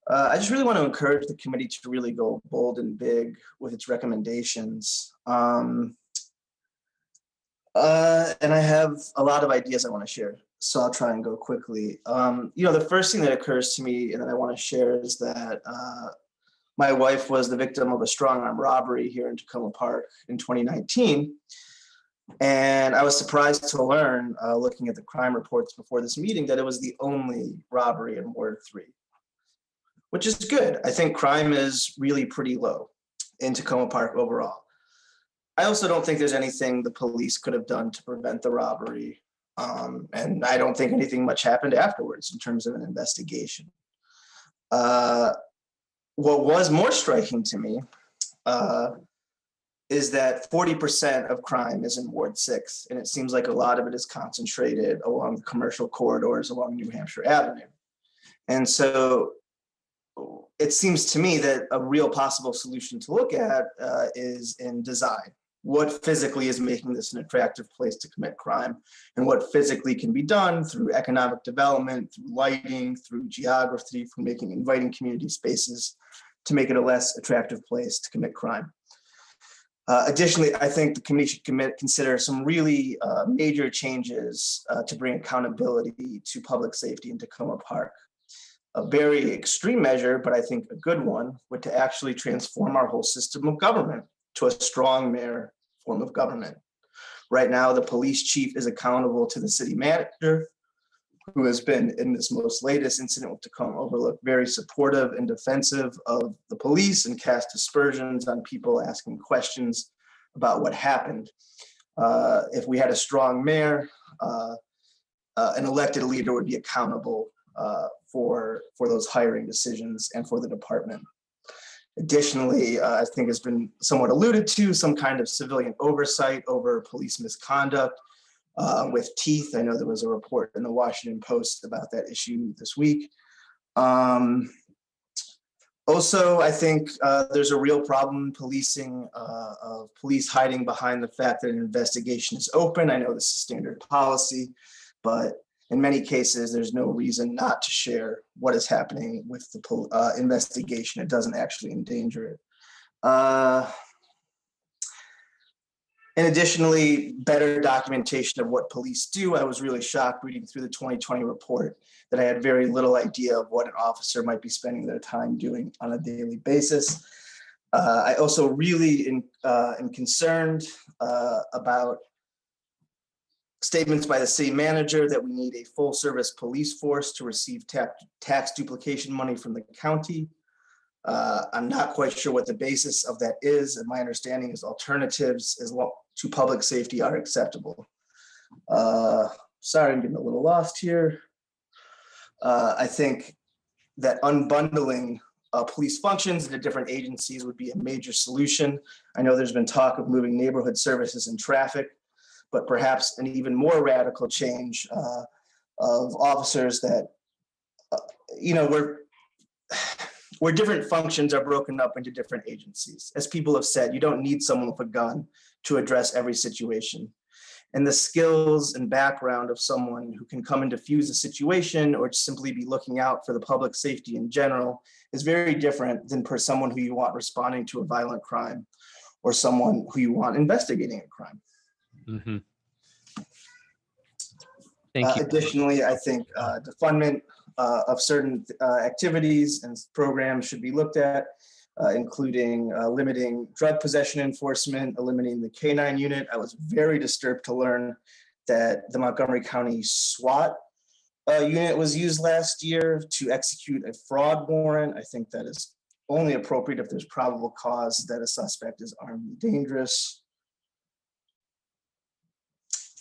I just really want to encourage the committee to really go bold and big with its recommendations. And I have a lot of ideas I want to share, so I'll try and go quickly. The first thing that occurs to me and that I want to share is that my wife was the victim of a strong-arm robbery here in Tacoma Park in 2019. And I was surprised to learn, looking at the crime reports before this meeting, that it was the only robbery in Ward 3. Which is good. I think crime is really pretty low in Tacoma Park overall. I also don't think there's anything the police could have done to prevent the robbery. And I don't think anything much happened afterwards in terms of an investigation. What was more striking to me is that 40% of crime is in Ward 6, and it seems like a lot of it is concentrated along the commercial corridors along New Hampshire Avenue. And so it seems to me that a real possible solution to look at is in design. What physically is making this an attractive place to commit crime, and what physically can be done through economic development, through lighting, through geography, for making inviting community spaces to make it a less attractive place to commit crime. Additionally, I think the committee should consider some really major changes to bring accountability to public safety in Tacoma Park. A very extreme measure, but I think a good one, would to actually transform our whole system of government to a strong mayor form of government. Right now, the police chief is accountable to the city manager, who has been, in this most latest incident with Tacoma Overlook, very supportive and defensive of the police and cast aspersions on people asking questions about what happened. If we had a strong mayor, an elected leader would be accountable for those hiring decisions and for the department. Additionally, I think has been somewhat alluded to, some kind of civilian oversight over police misconduct with teeth. I know there was a report in the Washington Post about that issue this week. Also, I think there's a real problem in policing of police hiding behind the fact that an investigation is open. I know this is standard policy, but in many cases, there's no reason not to share what is happening with the investigation. It doesn't actually endanger it. And additionally, better documentation of what police do. I was really shocked reading through the 2020 report that I had very little idea of what an officer might be spending their time doing on a daily basis. I also really am concerned about statements by the city manager that we need a full service police force to receive tax duplication money from the county. I'm not quite sure what the basis of that is, and my understanding is alternatives as well to public safety are acceptable. Sorry, I'm getting a little lost here. I think that unbundling police functions into different agencies would be a major solution. I know there's been talk of moving neighborhood services and traffic, but perhaps an even more radical change of officers that, where different functions are broken up into different agencies. As people have said, you don't need someone with a gun to address every situation. And the skills and background of someone who can come and diffuse a situation or simply be looking out for the public safety in general is very different than for someone who you want responding to a violent crime or someone who you want investigating a crime. Mm-hmm. Thank you. Additionally, I think defundment of certain activities and programs should be looked at. including limiting drug possession enforcement, eliminating the K-9 unit. I was very disturbed to learn that the Montgomery County SWAT unit was used last year to execute a fraud warrant. I think that is only appropriate if there's probable cause that a suspect is armed and dangerous.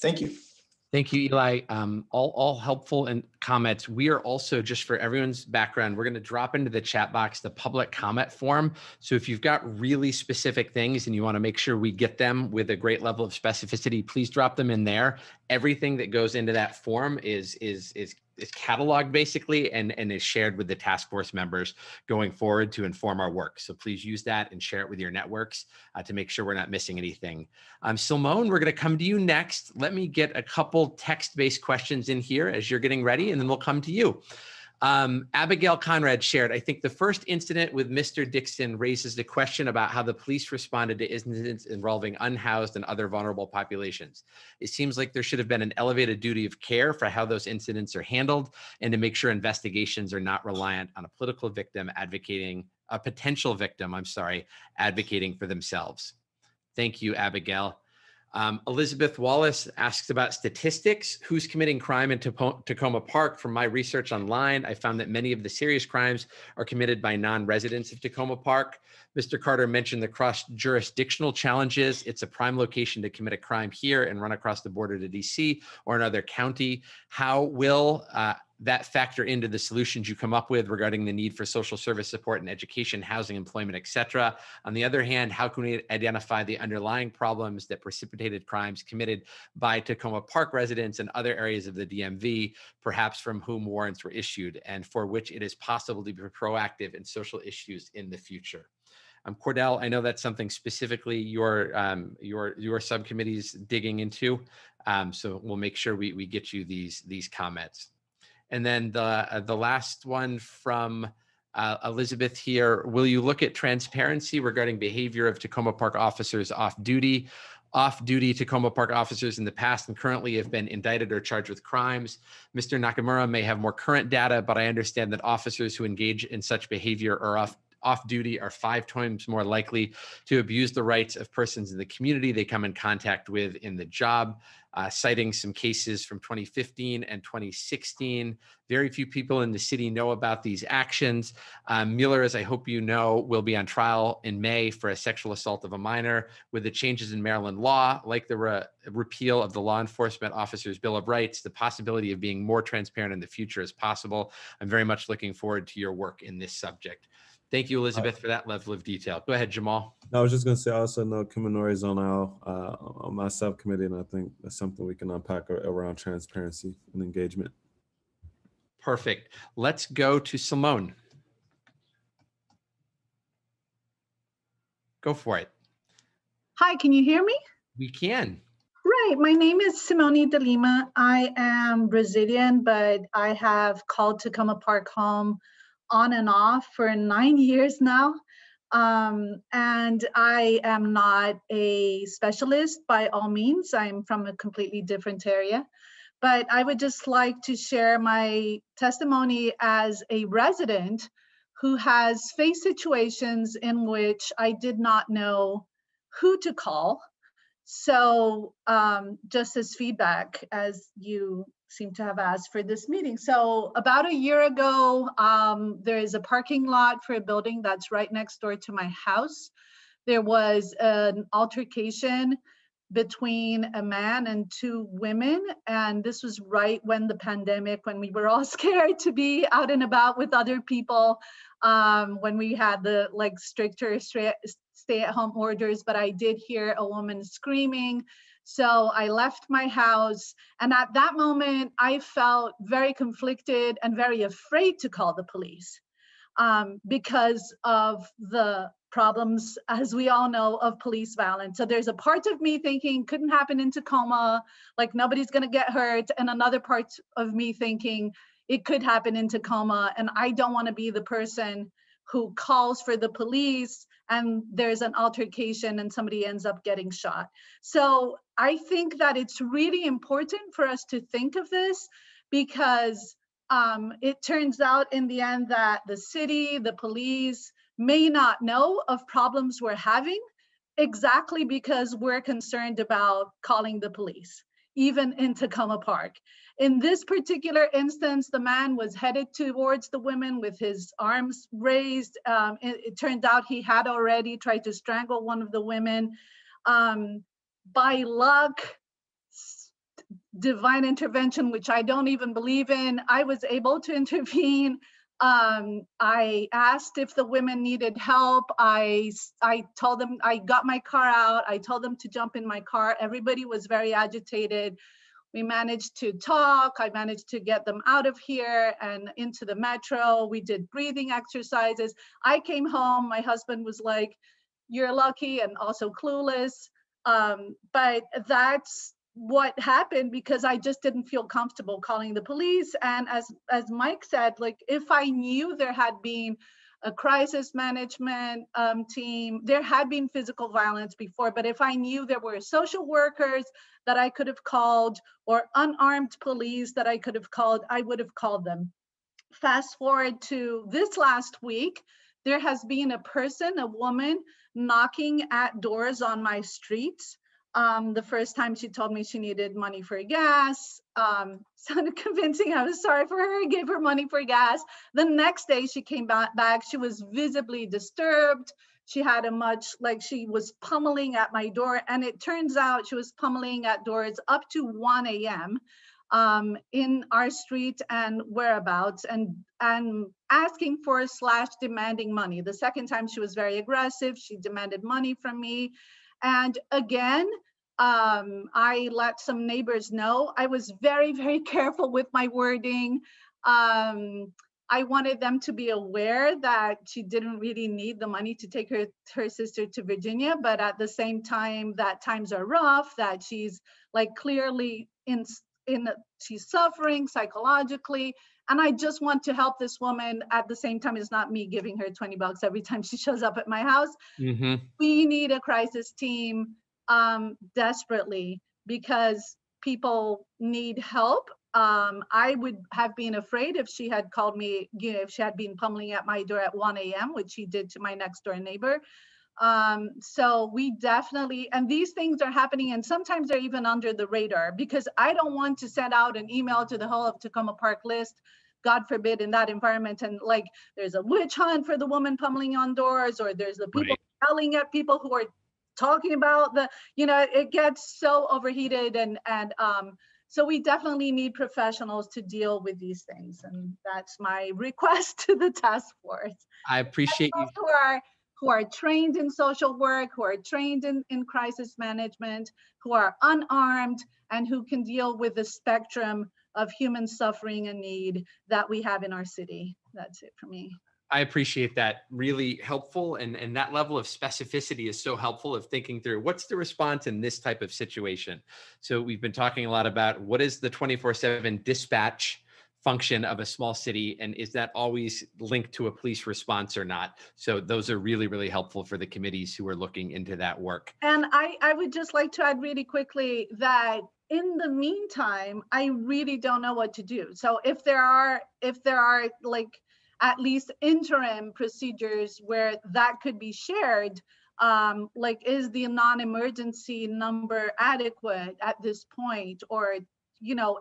Thank you. Thank you, Eli. All helpful and comments. We are also, just for everyone's background, we're going to drop into the chat box the public comment form. So if you've got really specific things and you want to make sure we get them with a great level of specificity, please drop them in there. Everything that goes into that form is cataloged basically and is shared with the task force members going forward to inform our work. So please use that and share it with your networks to make sure we're not missing anything. Simone, we're going to come to you next. Let me get a couple text-based questions in here as you're getting ready, and then we'll come to you. Abigail Conrad shared, I think the first incident with Mr. Dixon raises the question about how the police responded to incidents involving unhoused and other vulnerable populations. It seems like there should have been an elevated duty of care for how those incidents are handled and to make sure investigations are not reliant on a political victim advocating, a potential victim, advocating for themselves. Thank you, Abigail. Elizabeth Wallace asks about statistics. Who's committing crime in Tacoma Park? From my research online, I found that many of the serious crimes are committed by non-residents of Tacoma Park. Mr. Carter mentioned the cross-jurisdictional challenges. It's a prime location to commit a crime here and run across the border to DC or another county. How will that factor into the solutions you come up with regarding the need for social service support and education, housing, employment, et cetera? On the other hand, how can we identify the underlying problems that precipitated crimes committed by Tacoma Park residents and other areas of the DMV, perhaps from whom warrants were issued, and for which it is possible to be proactive in social issues in the future? Cordell, I know that's something specifically your subcommittee's digging into, so we'll make sure we get you these comments. And then the last one from Elizabeth here, will you look at transparency regarding behavior of Tacoma Park officers off duty? Off-duty Tacoma Park officers in the past and currently have been indicted or charged with crimes. Mr. Nakamura may have more current data, but I understand that officers who engage in such behavior are off-duty are 5 times more likely to abuse the rights of persons in the community they come in contact with in the job. Citing some cases from 2015 and 2016. Very few people in the city know about these actions. Mueller, as I hope you know, will be on trial in May for a sexual assault of a minor. With the changes in Maryland law, like the repeal of the Law Enforcement Officers Bill of Rights, the possibility of being more transparent in the future is possible. I'm very much looking forward to your work in this subject. Thank you, Elizabeth, for that level of detail. Go ahead, Jamal. I was just going to say, I also know Kiminori is on my subcommittee, and I think that's something we can unpack around transparency and engagement. Perfect. Let's go to Simone. Go for it. Hi, can you hear me? We can. Right. My name is Simone de Lima. I am Brazilian, but I have called Tacoma Park home on and off for 9 years now. And I am not a specialist by all means. I'm from a completely different area. But I would just like to share my testimony as a resident who has faced situations in which I did not know who to call. So just as feedback, as you seem to have asked for this meeting. So about a year ago, there is a parking lot for a building that's right next door to my house. There was an altercation between a man and 2 women. And this was right when the pandemic, when we were all scared to be out and about with other people, when we had the stricter stay-at-home orders, but I did hear a woman screaming. So I left my house, and at that moment, I felt very conflicted and very afraid to call the police because of the problems, as we all know, of police violence. So there's a part of me thinking couldn't happen in Tacoma, like nobody's gonna get hurt, and another part of me thinking it could happen in Tacoma, and I don't wanna be the person who calls for the police and there's an altercation and somebody ends up getting shot. So I think that it's really important for us to think of this because it turns out in the end that the city, the police, may not know of problems we're having exactly because we're concerned about calling the police, even in Tacoma Park. In this particular instance, the man was headed towards the women with his arms raised. It turned out he had already tried to strangle one of the women. By luck, divine intervention, which I don't even believe in, I was able to intervene. I asked if the women needed help. I told them, I got my car out. I told them to jump in my car. Everybody was very agitated. We managed to talk. I managed to get them out of here and into the metro. We did breathing exercises. I came home. My husband was like, "You're lucky," and also clueless. But that's what happened because I just didn't feel comfortable calling the police. And as Mike said, like, if I knew there had been a crisis management team, there had been physical violence before, but if I knew there were social workers that I could have called or unarmed police that I could have called, I would have called them. Fast forward to this last week, there has been a woman knocking at doors on my streets. The first time she told me she needed money for gas, sounded convincing. I was sorry for her, I gave her money for gas. The next day she came back, she was visibly disturbed. She had she was pummeling at my door, and it turns out she was pummeling at doors up to 1 a.m. In our street and whereabouts, and asking for / demanding money. The second time she was very aggressive. She demanded money from me. And again, I let some neighbors know. I was very, very careful with my wording. I wanted them to be aware that she didn't really need the money to take her sister to Virginia, but at the same time, that times are rough, that she's like clearly she's suffering psychologically. And I just want to help this woman. At the same time, it's not me giving her $20 every time she shows up at my house. Mm-hmm. We need a crisis team desperately because people need help. I would have been afraid if she had called me, if she had been pummeling at my door at 1 a.m., which she did to my next door neighbor. So we definitely, and these things are happening, and sometimes they're even under the radar, because I don't want to send out an email to the whole of Tacoma Park list, God forbid, in that environment, and like there's a witch hunt for the woman pummeling on doors, or there's the people yelling at people who are talking about it gets so overheated, and so we definitely need professionals to deal with these things, and that's my request to the task force. I appreciate you. Who are trained in social work, who are trained in crisis management, who are unarmed, and who can deal with the spectrum of human suffering and need that we have in our city. That's it for me. I appreciate that. Really helpful. And that level of specificity is so helpful of thinking through what's the response in this type of situation. So we've been talking a lot about what is the 24/7 dispatch function of a small city, and is that always linked to a police response or not? So those are really, really helpful for the committees who are looking into that work. And I would just like to add really quickly that in the meantime, I really don't know what to do. So if there are like at least interim procedures where that could be shared, like is the non-emergency number adequate at this point, or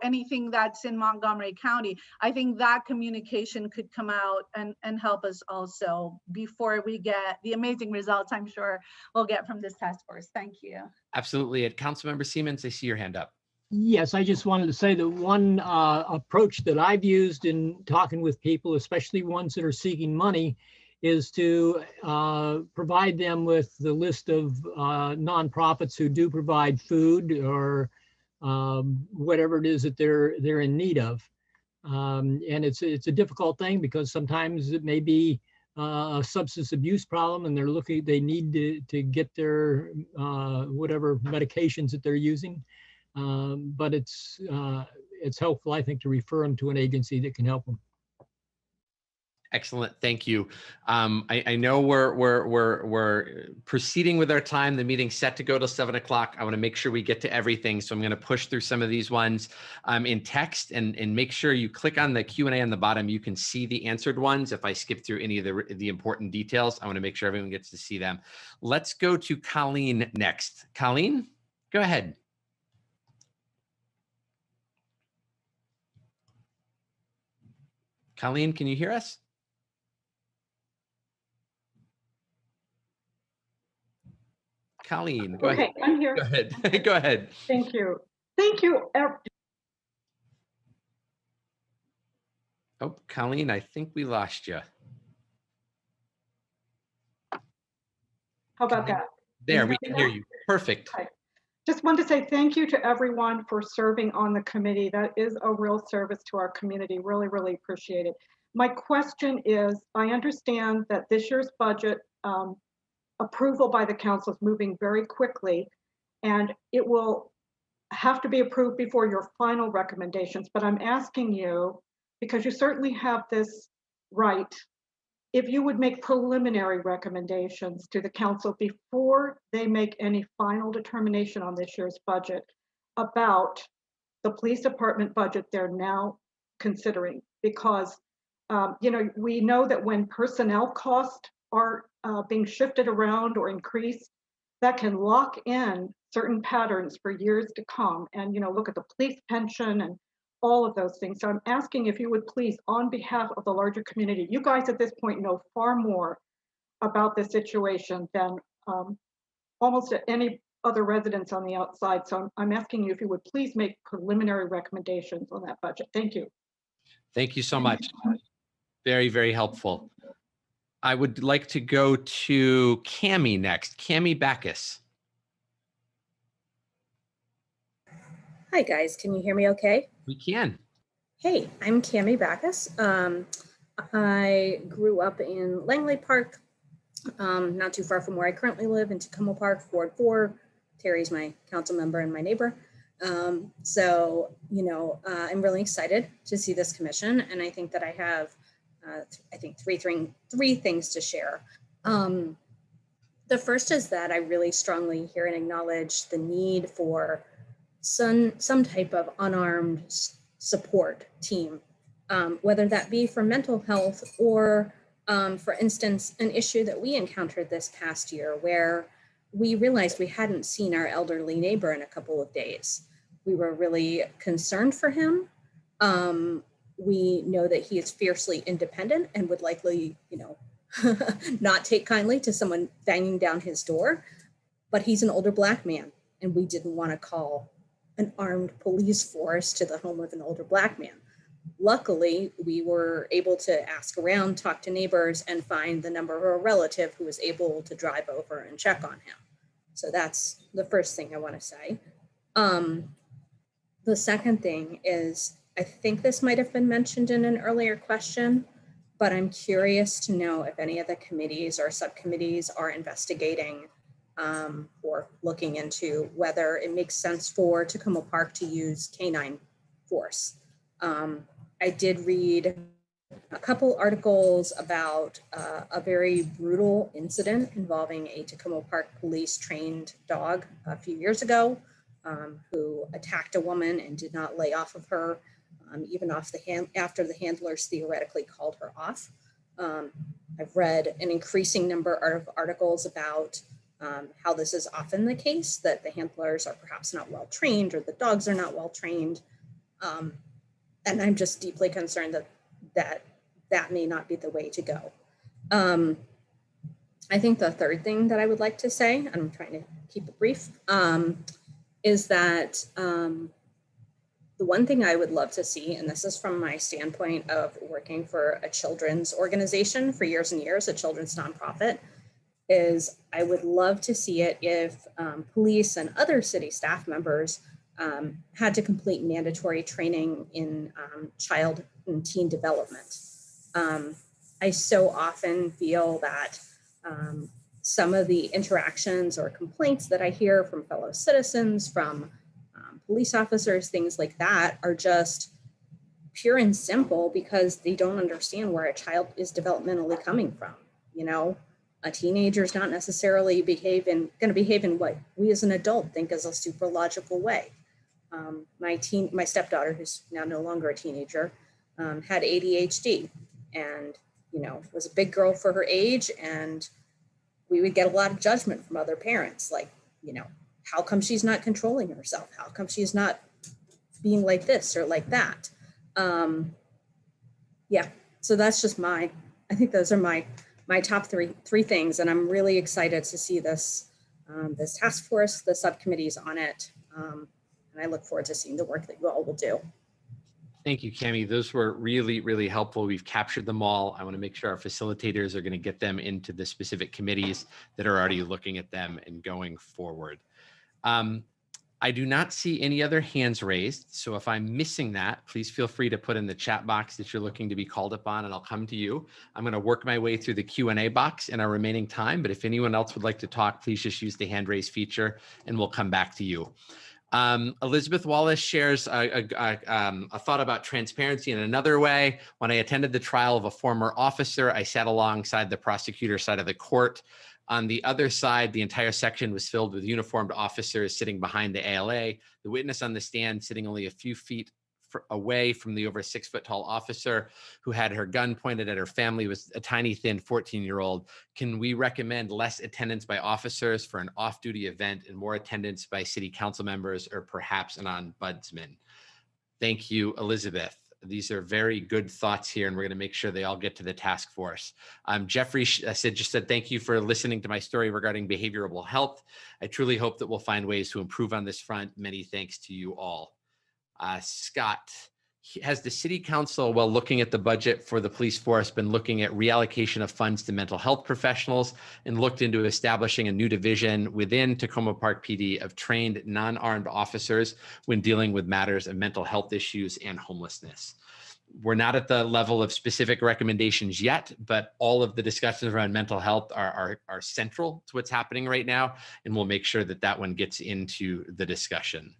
anything that's in Montgomery County, I think that communication could come out and help us also before we get the amazing results I'm sure we'll get from this task force. Thank you. Absolutely. At Councilmember Siemens, I see your hand up. Yes, I just wanted to say that one approach that I've used in talking with people, especially ones that are seeking money, is to provide them with the list of nonprofits who do provide food or whatever it is that they're in need of. And it's a difficult thing because sometimes it may be a substance abuse problem, and they need to get their whatever medications that they're using. But it's helpful, I think, to refer them to an agency that can help them. Excellent, thank you. I know we're proceeding with our time. The meeting's set to go till 7 o'clock. I want to make sure we get to everything, so I'm going to push through some of these ones in text and make sure you click on the Q&A on the bottom. You can see the answered ones. If I skip through any of the important details, I want to make sure everyone gets to see them. Let's go to Colleen next. Colleen, go ahead. Colleen, can you hear us? Colleen, go ahead. Okay, I'm here. Go ahead. Go ahead. Thank you. Thank you. Oh, Colleen, I think we lost you. How about that? There, we can hear you. Perfect. Okay. Just want to say thank you to everyone for serving on the committee. That is a real service to our community. Really, really appreciate it. My question is, I understand that this year's budget approval by the council is moving very quickly, and it will have to be approved before your final recommendations. But I'm asking you, because you certainly have this right, if you would make preliminary recommendations to the council before they make any final determination on this year's budget about the police department budget they're now considering. Because you know, we know that when personnel costs are being shifted around or increased, that can lock in certain patterns for years to come. And, you know, look at the police pension and all of those things. So I'm asking if you would please, on behalf of the larger community, you guys at this point know far more about this situation than almost any other residents on the outside. So I'm asking you if you would please make preliminary recommendations on that budget. Thank you. Thank you so much. Very, very helpful. I would like to go to Cami next. Cami Backus. Hi guys, can you hear me okay? We can. Hey, I'm Cami Backus. I grew up in Langley Park, not too far from where I currently live in Tacoma Park, Ward 4. Terry's my council member and my neighbor. So, you know, I'm really excited to see this commission, and I think that I have three things to share. The first is that I really strongly hear and acknowledge the need for some type of unarmed support team, whether that be for mental health or, for instance, an issue that we encountered this past year where we realized we hadn't seen our elderly neighbor in a couple of days. We were really concerned for him. We know that he is fiercely independent and would likely, you know, not take kindly to someone banging down his door, but he's an older Black man, and we didn't want to call an armed police force to the home of an older Black man. Luckily, we were able to ask around, talk to neighbors, and find the number of a relative who was able to drive over and check on him. So that's the first thing I want to say. The second thing is, I think this might have been mentioned in an earlier question, but I'm curious to know if any of the committees or subcommittees are investigating or looking into whether it makes sense for Tacoma Park to use canine force. I did read a couple articles about a very brutal incident involving a Tacoma Park police trained dog a few years ago who attacked a woman and did not lay off of her, even after the handlers theoretically called her off. I've read an increasing number of articles about how this is often the case, that the handlers are perhaps not well trained or the dogs are not well trained. And I'm just deeply concerned that may not be the way to go. I think the third thing that I would like to say, I'm trying to keep it brief, is that the one thing I would love to see, and this is from my standpoint of working for a children's organization for years and years, a children's nonprofit, is I would love to see it if police and other city staff members had to complete mandatory training in child and teen development. I so often feel that some of the interactions or complaints that I hear from fellow citizens, from police officers, things like that, are just pure and simple because they don't understand where a child is developmentally coming from. You know, a teenager is not necessarily going to behave in what we as an adult think is a super logical way. My stepdaughter, who's now no longer a teenager, had ADHD and, you know, was a big girl for her age. And we would get a lot of judgment from other parents. Like, you know, how come she's not controlling herself? How come she's not being like this or like that? Yeah, so that's just I think those are my top three things. And I'm really excited to see this task force, the subcommittees on it. And I look forward to seeing the work that you all will do. Thank you, Cami. Those were really, really helpful. We've captured them all. I want to make sure our facilitators are going to get them into the specific committees that are already looking at them and going forward. I do not see any other hands raised. So if I'm missing that, please feel free to put in the chat box that you're looking to be called upon and I'll come to you. I'm going to work my way through the Q&A box in our remaining time, but if anyone else would like to talk, please just use the hand raise feature and we'll come back to you. Elizabeth Wallace shares a thought about transparency in another way. When I attended the trial of a former officer, I sat alongside the prosecutor side of the court. On the other side, the entire section was filled with uniformed officers sitting behind the ALA. The witness on the stand sitting only a few feet away from the over 6 foot tall officer who had her gun pointed at her family was a tiny, thin 14-year-old. Can we recommend less attendance by officers for an off-duty event and more attendance by city council members or perhaps an ombudsman? Thank you, Elizabeth. These are very good thoughts here, and we're going to make sure they all get to the task force. Jeffrey just said, thank you for listening to my story regarding behavioral health. I truly hope that we'll find ways to improve on this front. Many thanks to you all. Scott, has the city council, while looking at the budget for the police force, been looking at reallocation of funds to mental health professionals and looked into establishing a new division within Tacoma Park PD of trained non-armed officers when dealing with matters of mental health issues and homelessness? We're not at the level of specific recommendations yet, but all of the discussions around mental health are central to what's happening right now, and we'll make sure that that one gets into the discussion.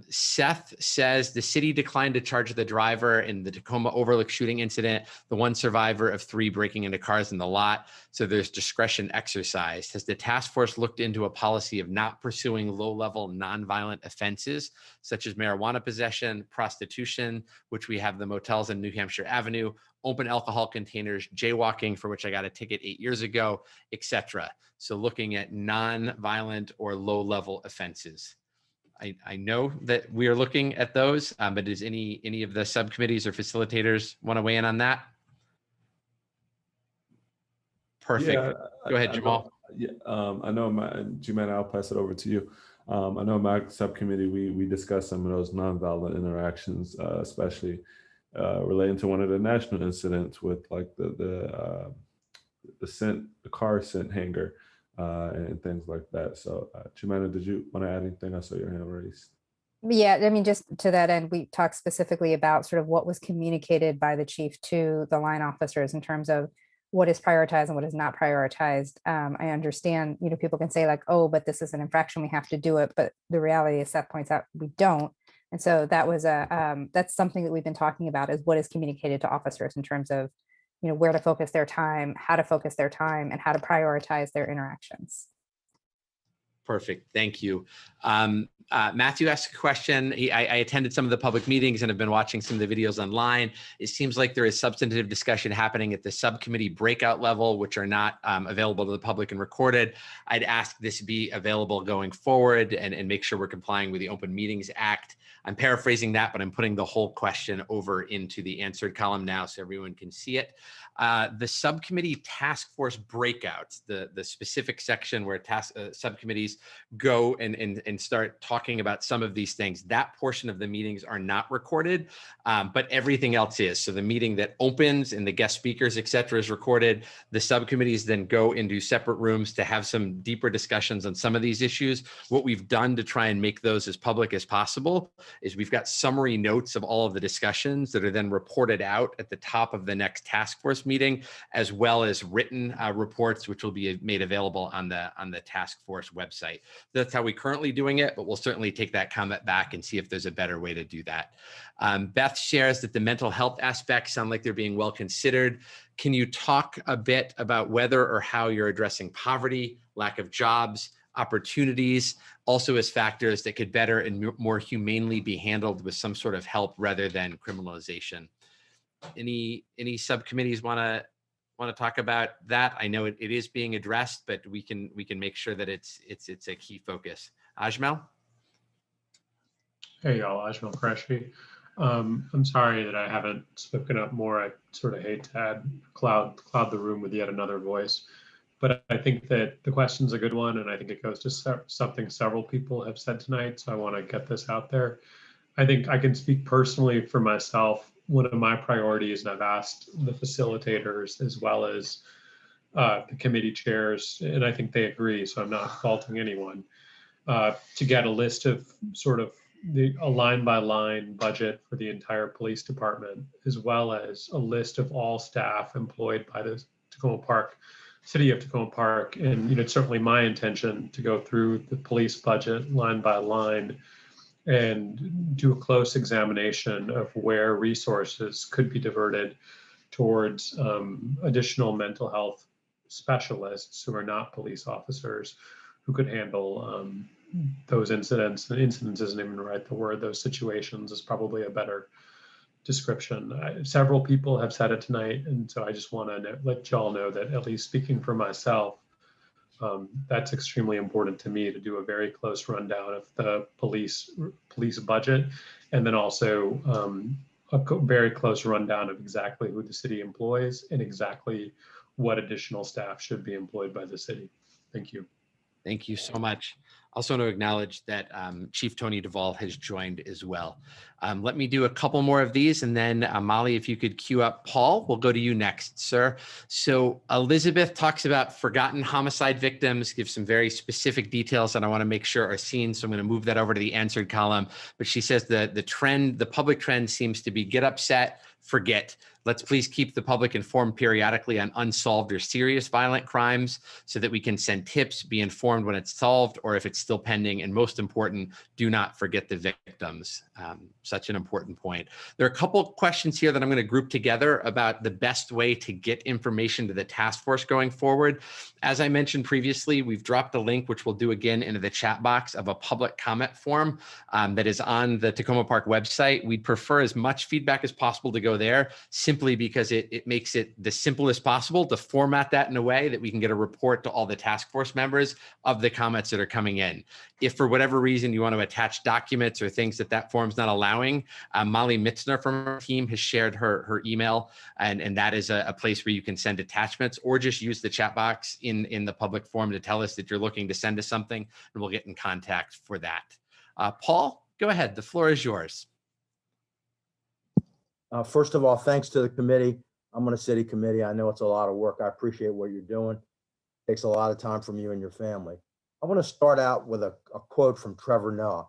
Seth says the city declined to charge the driver in the Tacoma Overlook shooting incident, the one survivor of 3 breaking into cars in the lot. So there's discretion exercised. Has the task force looked into a policy of not pursuing low-level nonviolent offenses, such as marijuana possession, prostitution, which we have the motels in New Hampshire Avenue, open alcohol containers, jaywalking, for which I got a ticket 8 years ago, etc. So looking at nonviolent or low-level offenses. I know that we are looking at those, but does any of the subcommittees or facilitators want to weigh in on that? Perfect. Yeah, Go ahead, Jamal. I know Jumana, I'll pass it over to you. I know my subcommittee, we discussed some of those nonviolent interactions, especially relating to one of the national incidents with like the car scent hanger. And things like that. So, Jumana, did you want to add anything? I saw your hand raised. Yeah, I mean, just to that end, we talked specifically about sort of what was communicated by the chief to the line officers in terms of what is prioritized and what is not prioritized. I understand, you know, people can say like, oh, but this is an infraction, we have to do it. But the reality is, Seth points out, we don't. And so that was that's something that we've been talking about, is what is communicated to officers in terms of, you know, where to focus their time, how to focus their time, and how to prioritize their interactions. Perfect. Thank you. Matthew asked a question. I attended some of the public meetings and have been watching some of the videos online. It seems like there is substantive discussion happening at the subcommittee breakout level, which are not available to the public and recorded. I'd ask this be available going forward and make sure we're complying with the Open Meetings Act. I'm paraphrasing that, but I'm putting the whole question over into the answered column now so everyone can see it. The subcommittee task force breakouts, the specific section where subcommittees go and start talking about some of these things, that portion of the meetings are not recorded, but everything else is. So the meeting that opens and the guest speakers, et cetera, is recorded. The subcommittees then go into separate rooms to have some deeper discussions on some of these issues. What we've done to try and make those as public as possible is we've got summary notes of all of the discussions that are then reported out at the top of the next task force meeting, as well as written reports, which will be made available on the task force website. website. That's how we're currently doing it, but we'll certainly take that comment back and see if there's a better way to do that. Beth shares that the mental health aspects sound like they're being well considered. Can you talk a bit about whether or how you're addressing poverty, lack of jobs, opportunities, also as factors that could better and more humanely be handled with some sort of help rather than criminalization? Any subcommittees want to talk about that? I know it is being addressed, but we can make sure that it's a key focus. Ajmal? Hey y'all, Ajmal Qureshi. I'm sorry that I haven't spoken up more. I sort of hate to add cloud the room with yet another voice, but I think that the question's a good one, and I think it goes to something several people have said tonight, so I want to get this out there. I think I can speak personally for myself. One of my priorities, and I've asked the facilitators as well as the committee chairs, and I think they agree, so I'm not faulting anyone, to get a list of sort of a line by line budget for the entire police department, as well as a list of all staff employed by the city of Tacoma Park. And it's certainly my intention to go through the police budget line by line and do a close examination of where resources could be diverted towards additional mental health specialists who are not police officers, who could handle those incidents. And incidents isn't even right the word. Those situations is probably a better description. Several people have said it tonight, and so I just want to let y'all know that, at least speaking for myself, that's extremely important to me, to do a very close rundown of the police budget, and then also a very close rundown of exactly who the city employs and exactly what additional staff should be employed by the city. Thank you. Thank you so much. Also want to acknowledge that Chief Tony Duvall has joined as well. Let me do a couple more of these, and then Molly, if you could queue up Paul, we'll go to you next, sir. So Elizabeth talks about forgotten homicide victims, gives some very specific details that I want to make sure are seen. So I'm going to move that over to the answered column. But she says that the public trend seems to be get upset, forget. Let's please keep the public informed periodically on unsolved or serious violent crimes so that we can send tips, be informed when it's solved or if it's still pending. And most important, do not forget the victims. Such an important point. There are a couple of questions here that I'm going to group together about the best way to get information to the task force going forward. As I mentioned previously, we've dropped a link, which we'll do again into the chat box, of a public comment form that is on the Tacoma Park website. We'd prefer as much feedback as possible to go there, simply because it makes it the simplest possible to format that in a way that we can get a report to all the task force members of the comments that are coming in. If for whatever reason you want to attach documents or things that form's not allowing, Molly Mitzner from our team has shared her email, and that is a place where you can send attachments, or just use the chat box in the public forum to tell us that you're looking to send us something, and we'll get in contact for that. Paul, go ahead. The floor is yours. First of all, thanks to the committee. I'm on a city committee. I know it's a lot of work. I appreciate what you're doing. It takes a lot of time from you and your family. I want to start out with a quote from Trevor Noah.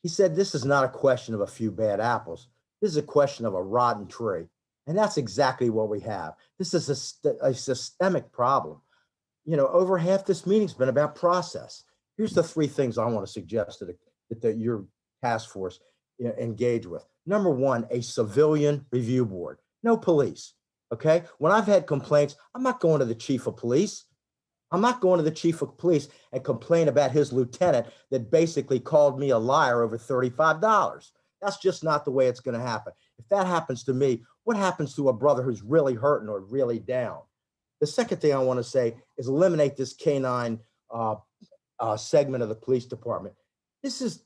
He said, "This is not a question of a few bad apples. This is a question of a rotten tree." And that's exactly what we have. This is a systemic problem. Over half this meeting's been about process. Here's the three things I want to suggest that your task force engage with. Number one, a civilian review board, no police. Okay. When I've had complaints, I'm not going to the chief of police. I'm not going to the chief of police and complain about his lieutenant that basically called me a liar over $35. That's just not the way it's going to happen. If that happens to me, what happens to a brother who's really hurting or really down? The second thing I want to say is eliminate this canine segment of the police department. This is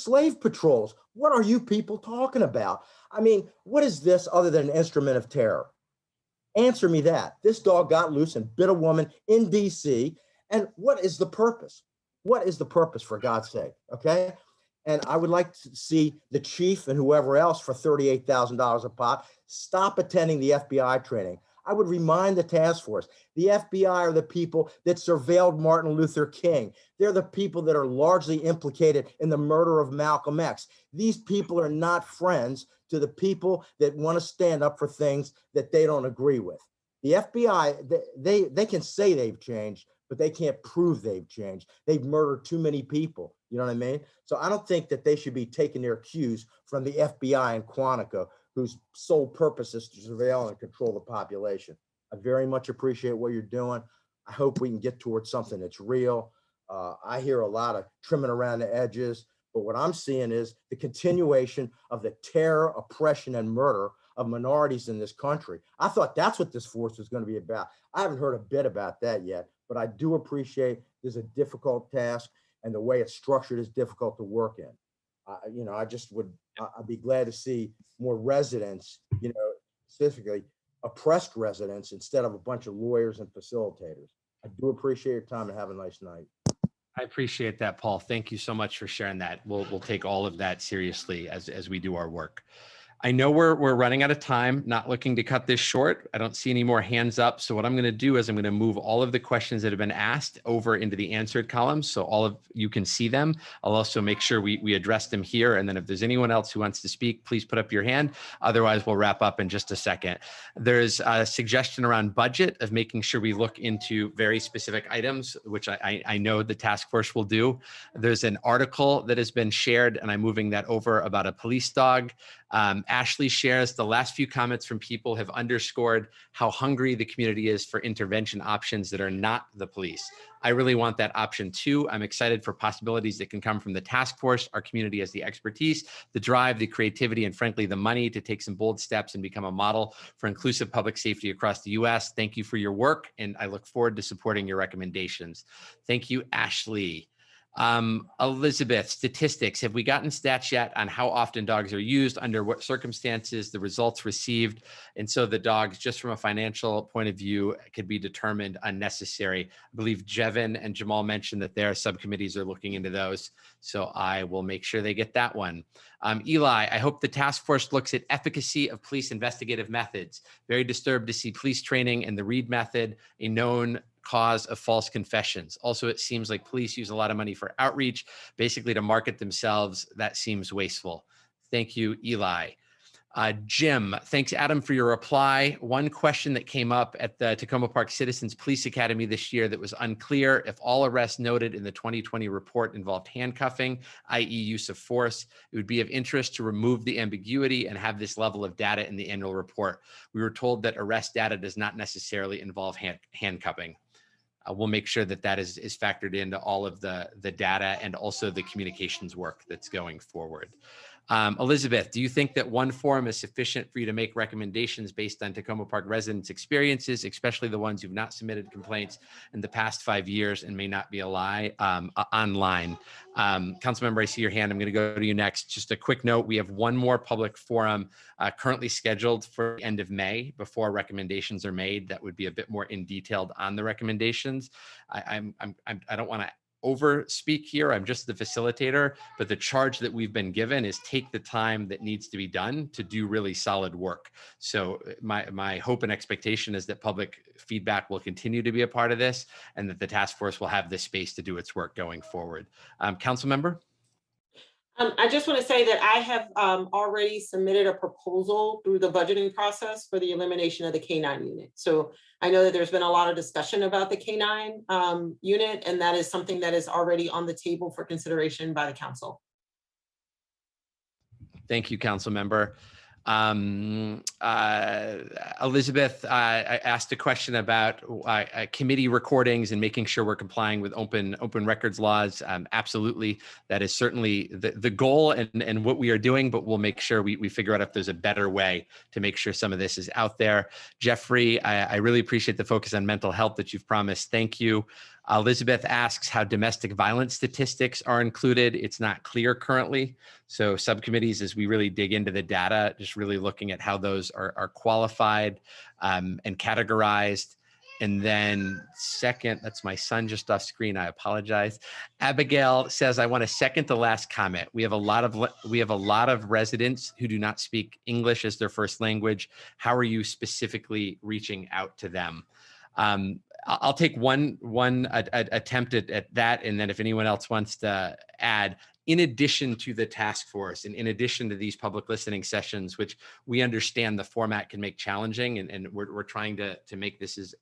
slave patrols. What are you people talking about? I mean, what is this other than an instrument of terror? Answer me that. This dog got loose and bit a woman in DC. And what is the purpose? What is the purpose, for God's sake? Okay. And I would like to see the chief and whoever else for $38,000 a pop stop attending the FBI training. I would remind the task force, the FBI are the people that surveilled Martin Luther King. They're the people that are largely implicated in the murder of Malcolm X. These people are not friends to the people that want to stand up for things that they don't agree with. The FBI, they can say they've changed, but they can't prove they've changed. They've murdered too many people. You know what I mean? So I don't think that they should be taking their cues from the FBI and Quantico, whose sole purpose is to surveil and control the population. I very much appreciate what you're doing. I hope we can get towards something that's real. I hear a lot of trimming around the edges, but what I'm seeing is the continuation of the terror, oppression, and murder of minorities in this country. I thought that's what this force was going to be about. I haven't heard a bit about that yet, but I do appreciate this is a difficult task, and the way it's structured is difficult to work in. You know, I'd be glad to see more residents, you know, specifically oppressed residents instead of a bunch of lawyers and facilitators. I do appreciate your time and have a nice night. I appreciate that, Paul. Thank you so much for sharing that. We'll take all of that seriously as we do our work. I know we're running out of time, not looking to cut this short. I don't see any more hands up. So what I'm going to do is I'm going to move all of the questions that have been asked over into the answered column, so all of you can see them. I'll also make sure we address them here. And then if there's anyone else who wants to speak, please put up your hand. Otherwise, we'll wrap up in just a second. There's a suggestion around budget of making sure we look into very specific items, which I know the task force will do. There's an article that has been shared, and I'm moving that over, about a police dog. Ashley shares the last few comments from people have underscored how hungry the community is for intervention options that are not the police. I really want that option too. I'm excited for possibilities that can come from the task force. Our community has the expertise, the drive, the creativity, and frankly, the money to take some bold steps and become a model for inclusive public safety across the US. Thank you for your work, and I look forward to supporting your recommendations. Thank you, Ashley. Elizabeth, statistics. Have we gotten stats yet on how often dogs are used, under what circumstances, the results received? And so the dogs, just from a financial point of view, could be determined unnecessary. I believe Jevin and Jamal mentioned that their subcommittees are looking into those. So I will make sure they get that one. Eli, I hope the task force looks at efficacy of police investigative methods. Very disturbed to see police training and the Reed method, a known cause of false confessions. Also, it seems like police use a lot of money for outreach, basically to market themselves. That seems wasteful. Thank you, Eli. Jim, thanks, Adam, for your reply. One question that came up at the Tacoma Park Citizens Police Academy this year that was unclear: if all arrests noted in the 2020 report involved handcuffing, i.e. use of force, it would be of interest to remove the ambiguity and have this level of data in the annual report. We were told that arrest data does not necessarily involve handcuffing. We'll make sure that that is factored into all of the data and also the communications work that's going forward. Elizabeth, do you think that one forum is sufficient for you to make recommendations based on Tacoma Park residents' experiences, especially the ones who've not submitted complaints in the past 5 years and may not be online? Councilmember, I see your hand. I'm going to go to you next. Just a quick note: we have one more public forum currently scheduled for the end of May before recommendations are made. That would be a bit more in detailed on the recommendations. I don't want to over speak here. I'm just the facilitator, but the charge that we've been given is take the time that needs to be done to do really solid work. So my hope and expectation is that public feedback will continue to be a part of this, and that the task force will have the space to do its work going forward. Council member? I just want to say that I have already submitted a proposal through the budgeting process for the elimination of the K-9 unit. So I know that there's been a lot of discussion about the K-9 unit, and that is something that is already on the table for consideration by the council. Thank you, council member. Elizabeth, I asked a question about committee recordings and making sure we're complying with open records laws. Absolutely, that is certainly the goal and what we are doing, but we'll make sure we figure out if there's a better way to make sure some of this is out there. Jeffrey, I really appreciate the focus on mental health that you've promised. Thank you. Elizabeth asks how domestic violence statistics are included. It's not clear currently. So subcommittees, as we really dig into the data, just really looking at how those are qualified and categorized. And then second, that's my son just off screen, I apologize. Abigail says, I want to second the last comment. We have a lot of residents who do not speak English as their first language. How are you specifically reaching out to them? I'll take one attempt at that, and then if anyone else wants to add, in addition to the task force and in addition to these public listening sessions, which we understand the format can make challenging, and we're trying to make this as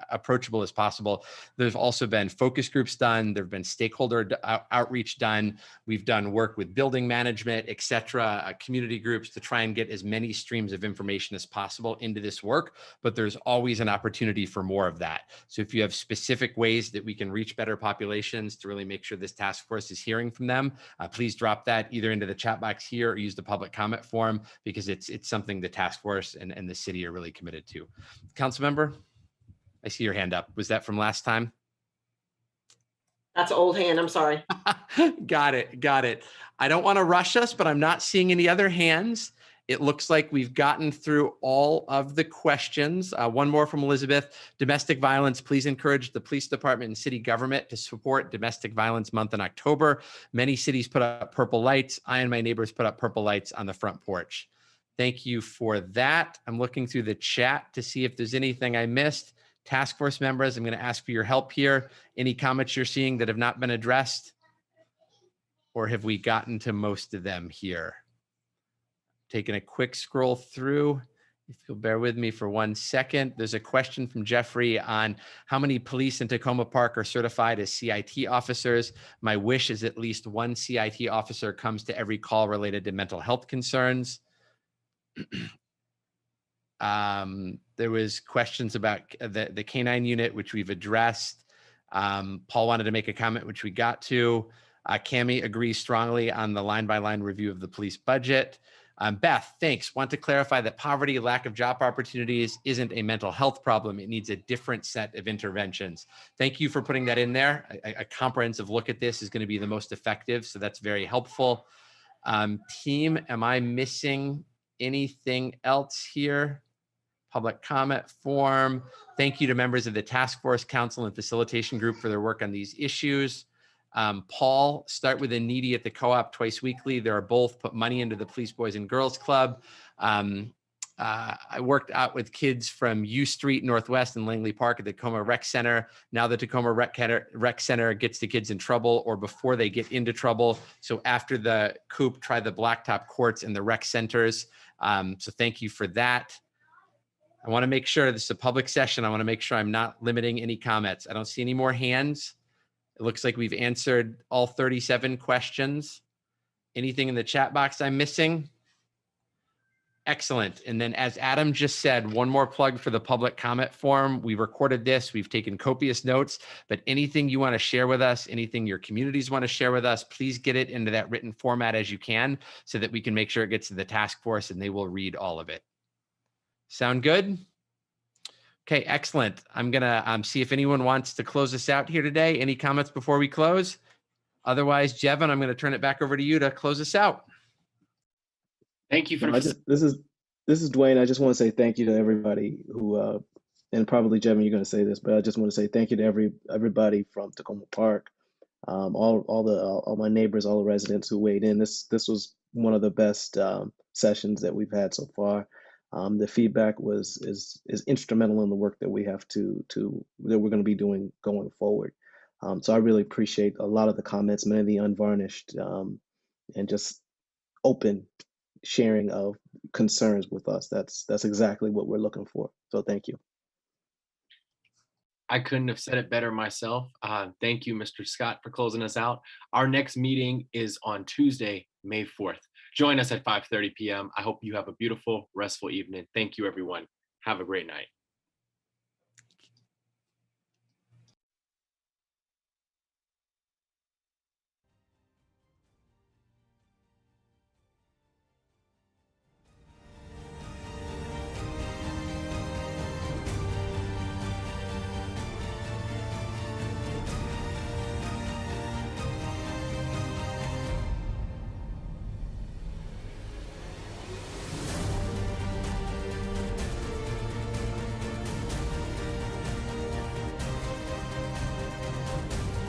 approachable as possible. There's also been focus groups done. There've been stakeholder outreach done. We've done work with building management, et cetera, community groups to try and get as many streams of information as possible into this work, but there's always an opportunity for more of that. So if you have specific ways that we can reach better populations to really make sure this task force is hearing from them, please drop that either into the chat box here or use the public comment form, because it's something the task force and the city are really committed to. Council member, I see your hand up. Was that from last time? That's an old hand, I'm sorry. Got it. I don't want to rush us, but I'm not seeing any other hands. It looks like we've gotten through all of the questions. One more from Elizabeth. Domestic violence, please encourage the police department and city government to support Domestic Violence Month in October. Many cities put up purple lights. I and my neighbors put up purple lights on the front porch. Thank you for that. I'm looking through the chat to see if there's anything I missed. Task force members, I'm going to ask for your help here. Any comments you're seeing that have not been addressed? Or have we gotten to most of them here? Taking a quick scroll through. If you'll bear with me for 1 second, there's a question from Jeffrey on how many police in Tacoma Park are certified as CIT officers. My wish is at least one CIT officer comes to every call related to mental health concerns. There was questions about the canine unit, which we've addressed. Paul wanted to make a comment, which we got to. Cami agrees strongly on the line-by-line review of the police budget. Beth, thanks. Want to clarify that poverty, lack of job opportunities isn't a mental health problem. It needs a different set of interventions. Thank you for putting that in there. A comprehensive look at this is going to be the most effective, so that's very helpful. Team, am I missing anything else here? Public comment form. Thank you to members of the task force, council, and facilitation group for their work on these issues. Paul, start with a needy at the co-op twice weekly. There are both. Put money into the Police Boys and Girls Club. I worked out with kids from U Street Northwest and Langley Park at the Tacoma Rec Center. Now the Tacoma Rec Center gets the kids in trouble or before they get into trouble. So after the coop, try the blacktop courts and the rec centers. So thank you for that. I want to make sure this is a public session. I want to make sure I'm not limiting any comments. I don't see any more hands. It looks like we've answered all 37 questions. Anything in the chat box I'm missing? Excellent. And then as Adam just said, one more plug for the public comment form. We recorded this. We've taken copious notes, but anything you want to share with us, anything your communities want to share with us, please get it into that written format as you can so that we can make sure it gets to the task force and they will read all of it. Sound good? Okay, excellent. I'm gonna see if anyone wants to close us out here today. Any comments before we close? Otherwise, Jevin, I'm gonna turn it back over to you to close us out. Thank you for this is Dwayne. I just want to say thank you to everybody who and probably Jevin, you're gonna say this, but I just want to say thank you to everybody from Tacoma Park, all my neighbors, all the residents who weighed in. This was one of the best sessions that we've had so far. The feedback is instrumental in the work that we have that we're going to be doing going forward. So I really appreciate a lot of the comments, many of the unvarnished and just open sharing of concerns with us. That's exactly what we're looking for. So thank you. I couldn't have said it better myself. Thank you, Mr. Scott, for closing us out. Our next meeting is on Tuesday, May 4th. Join us at 5:30 p.m. I hope you have a beautiful, restful evening. Thank you, everyone. Have a great night.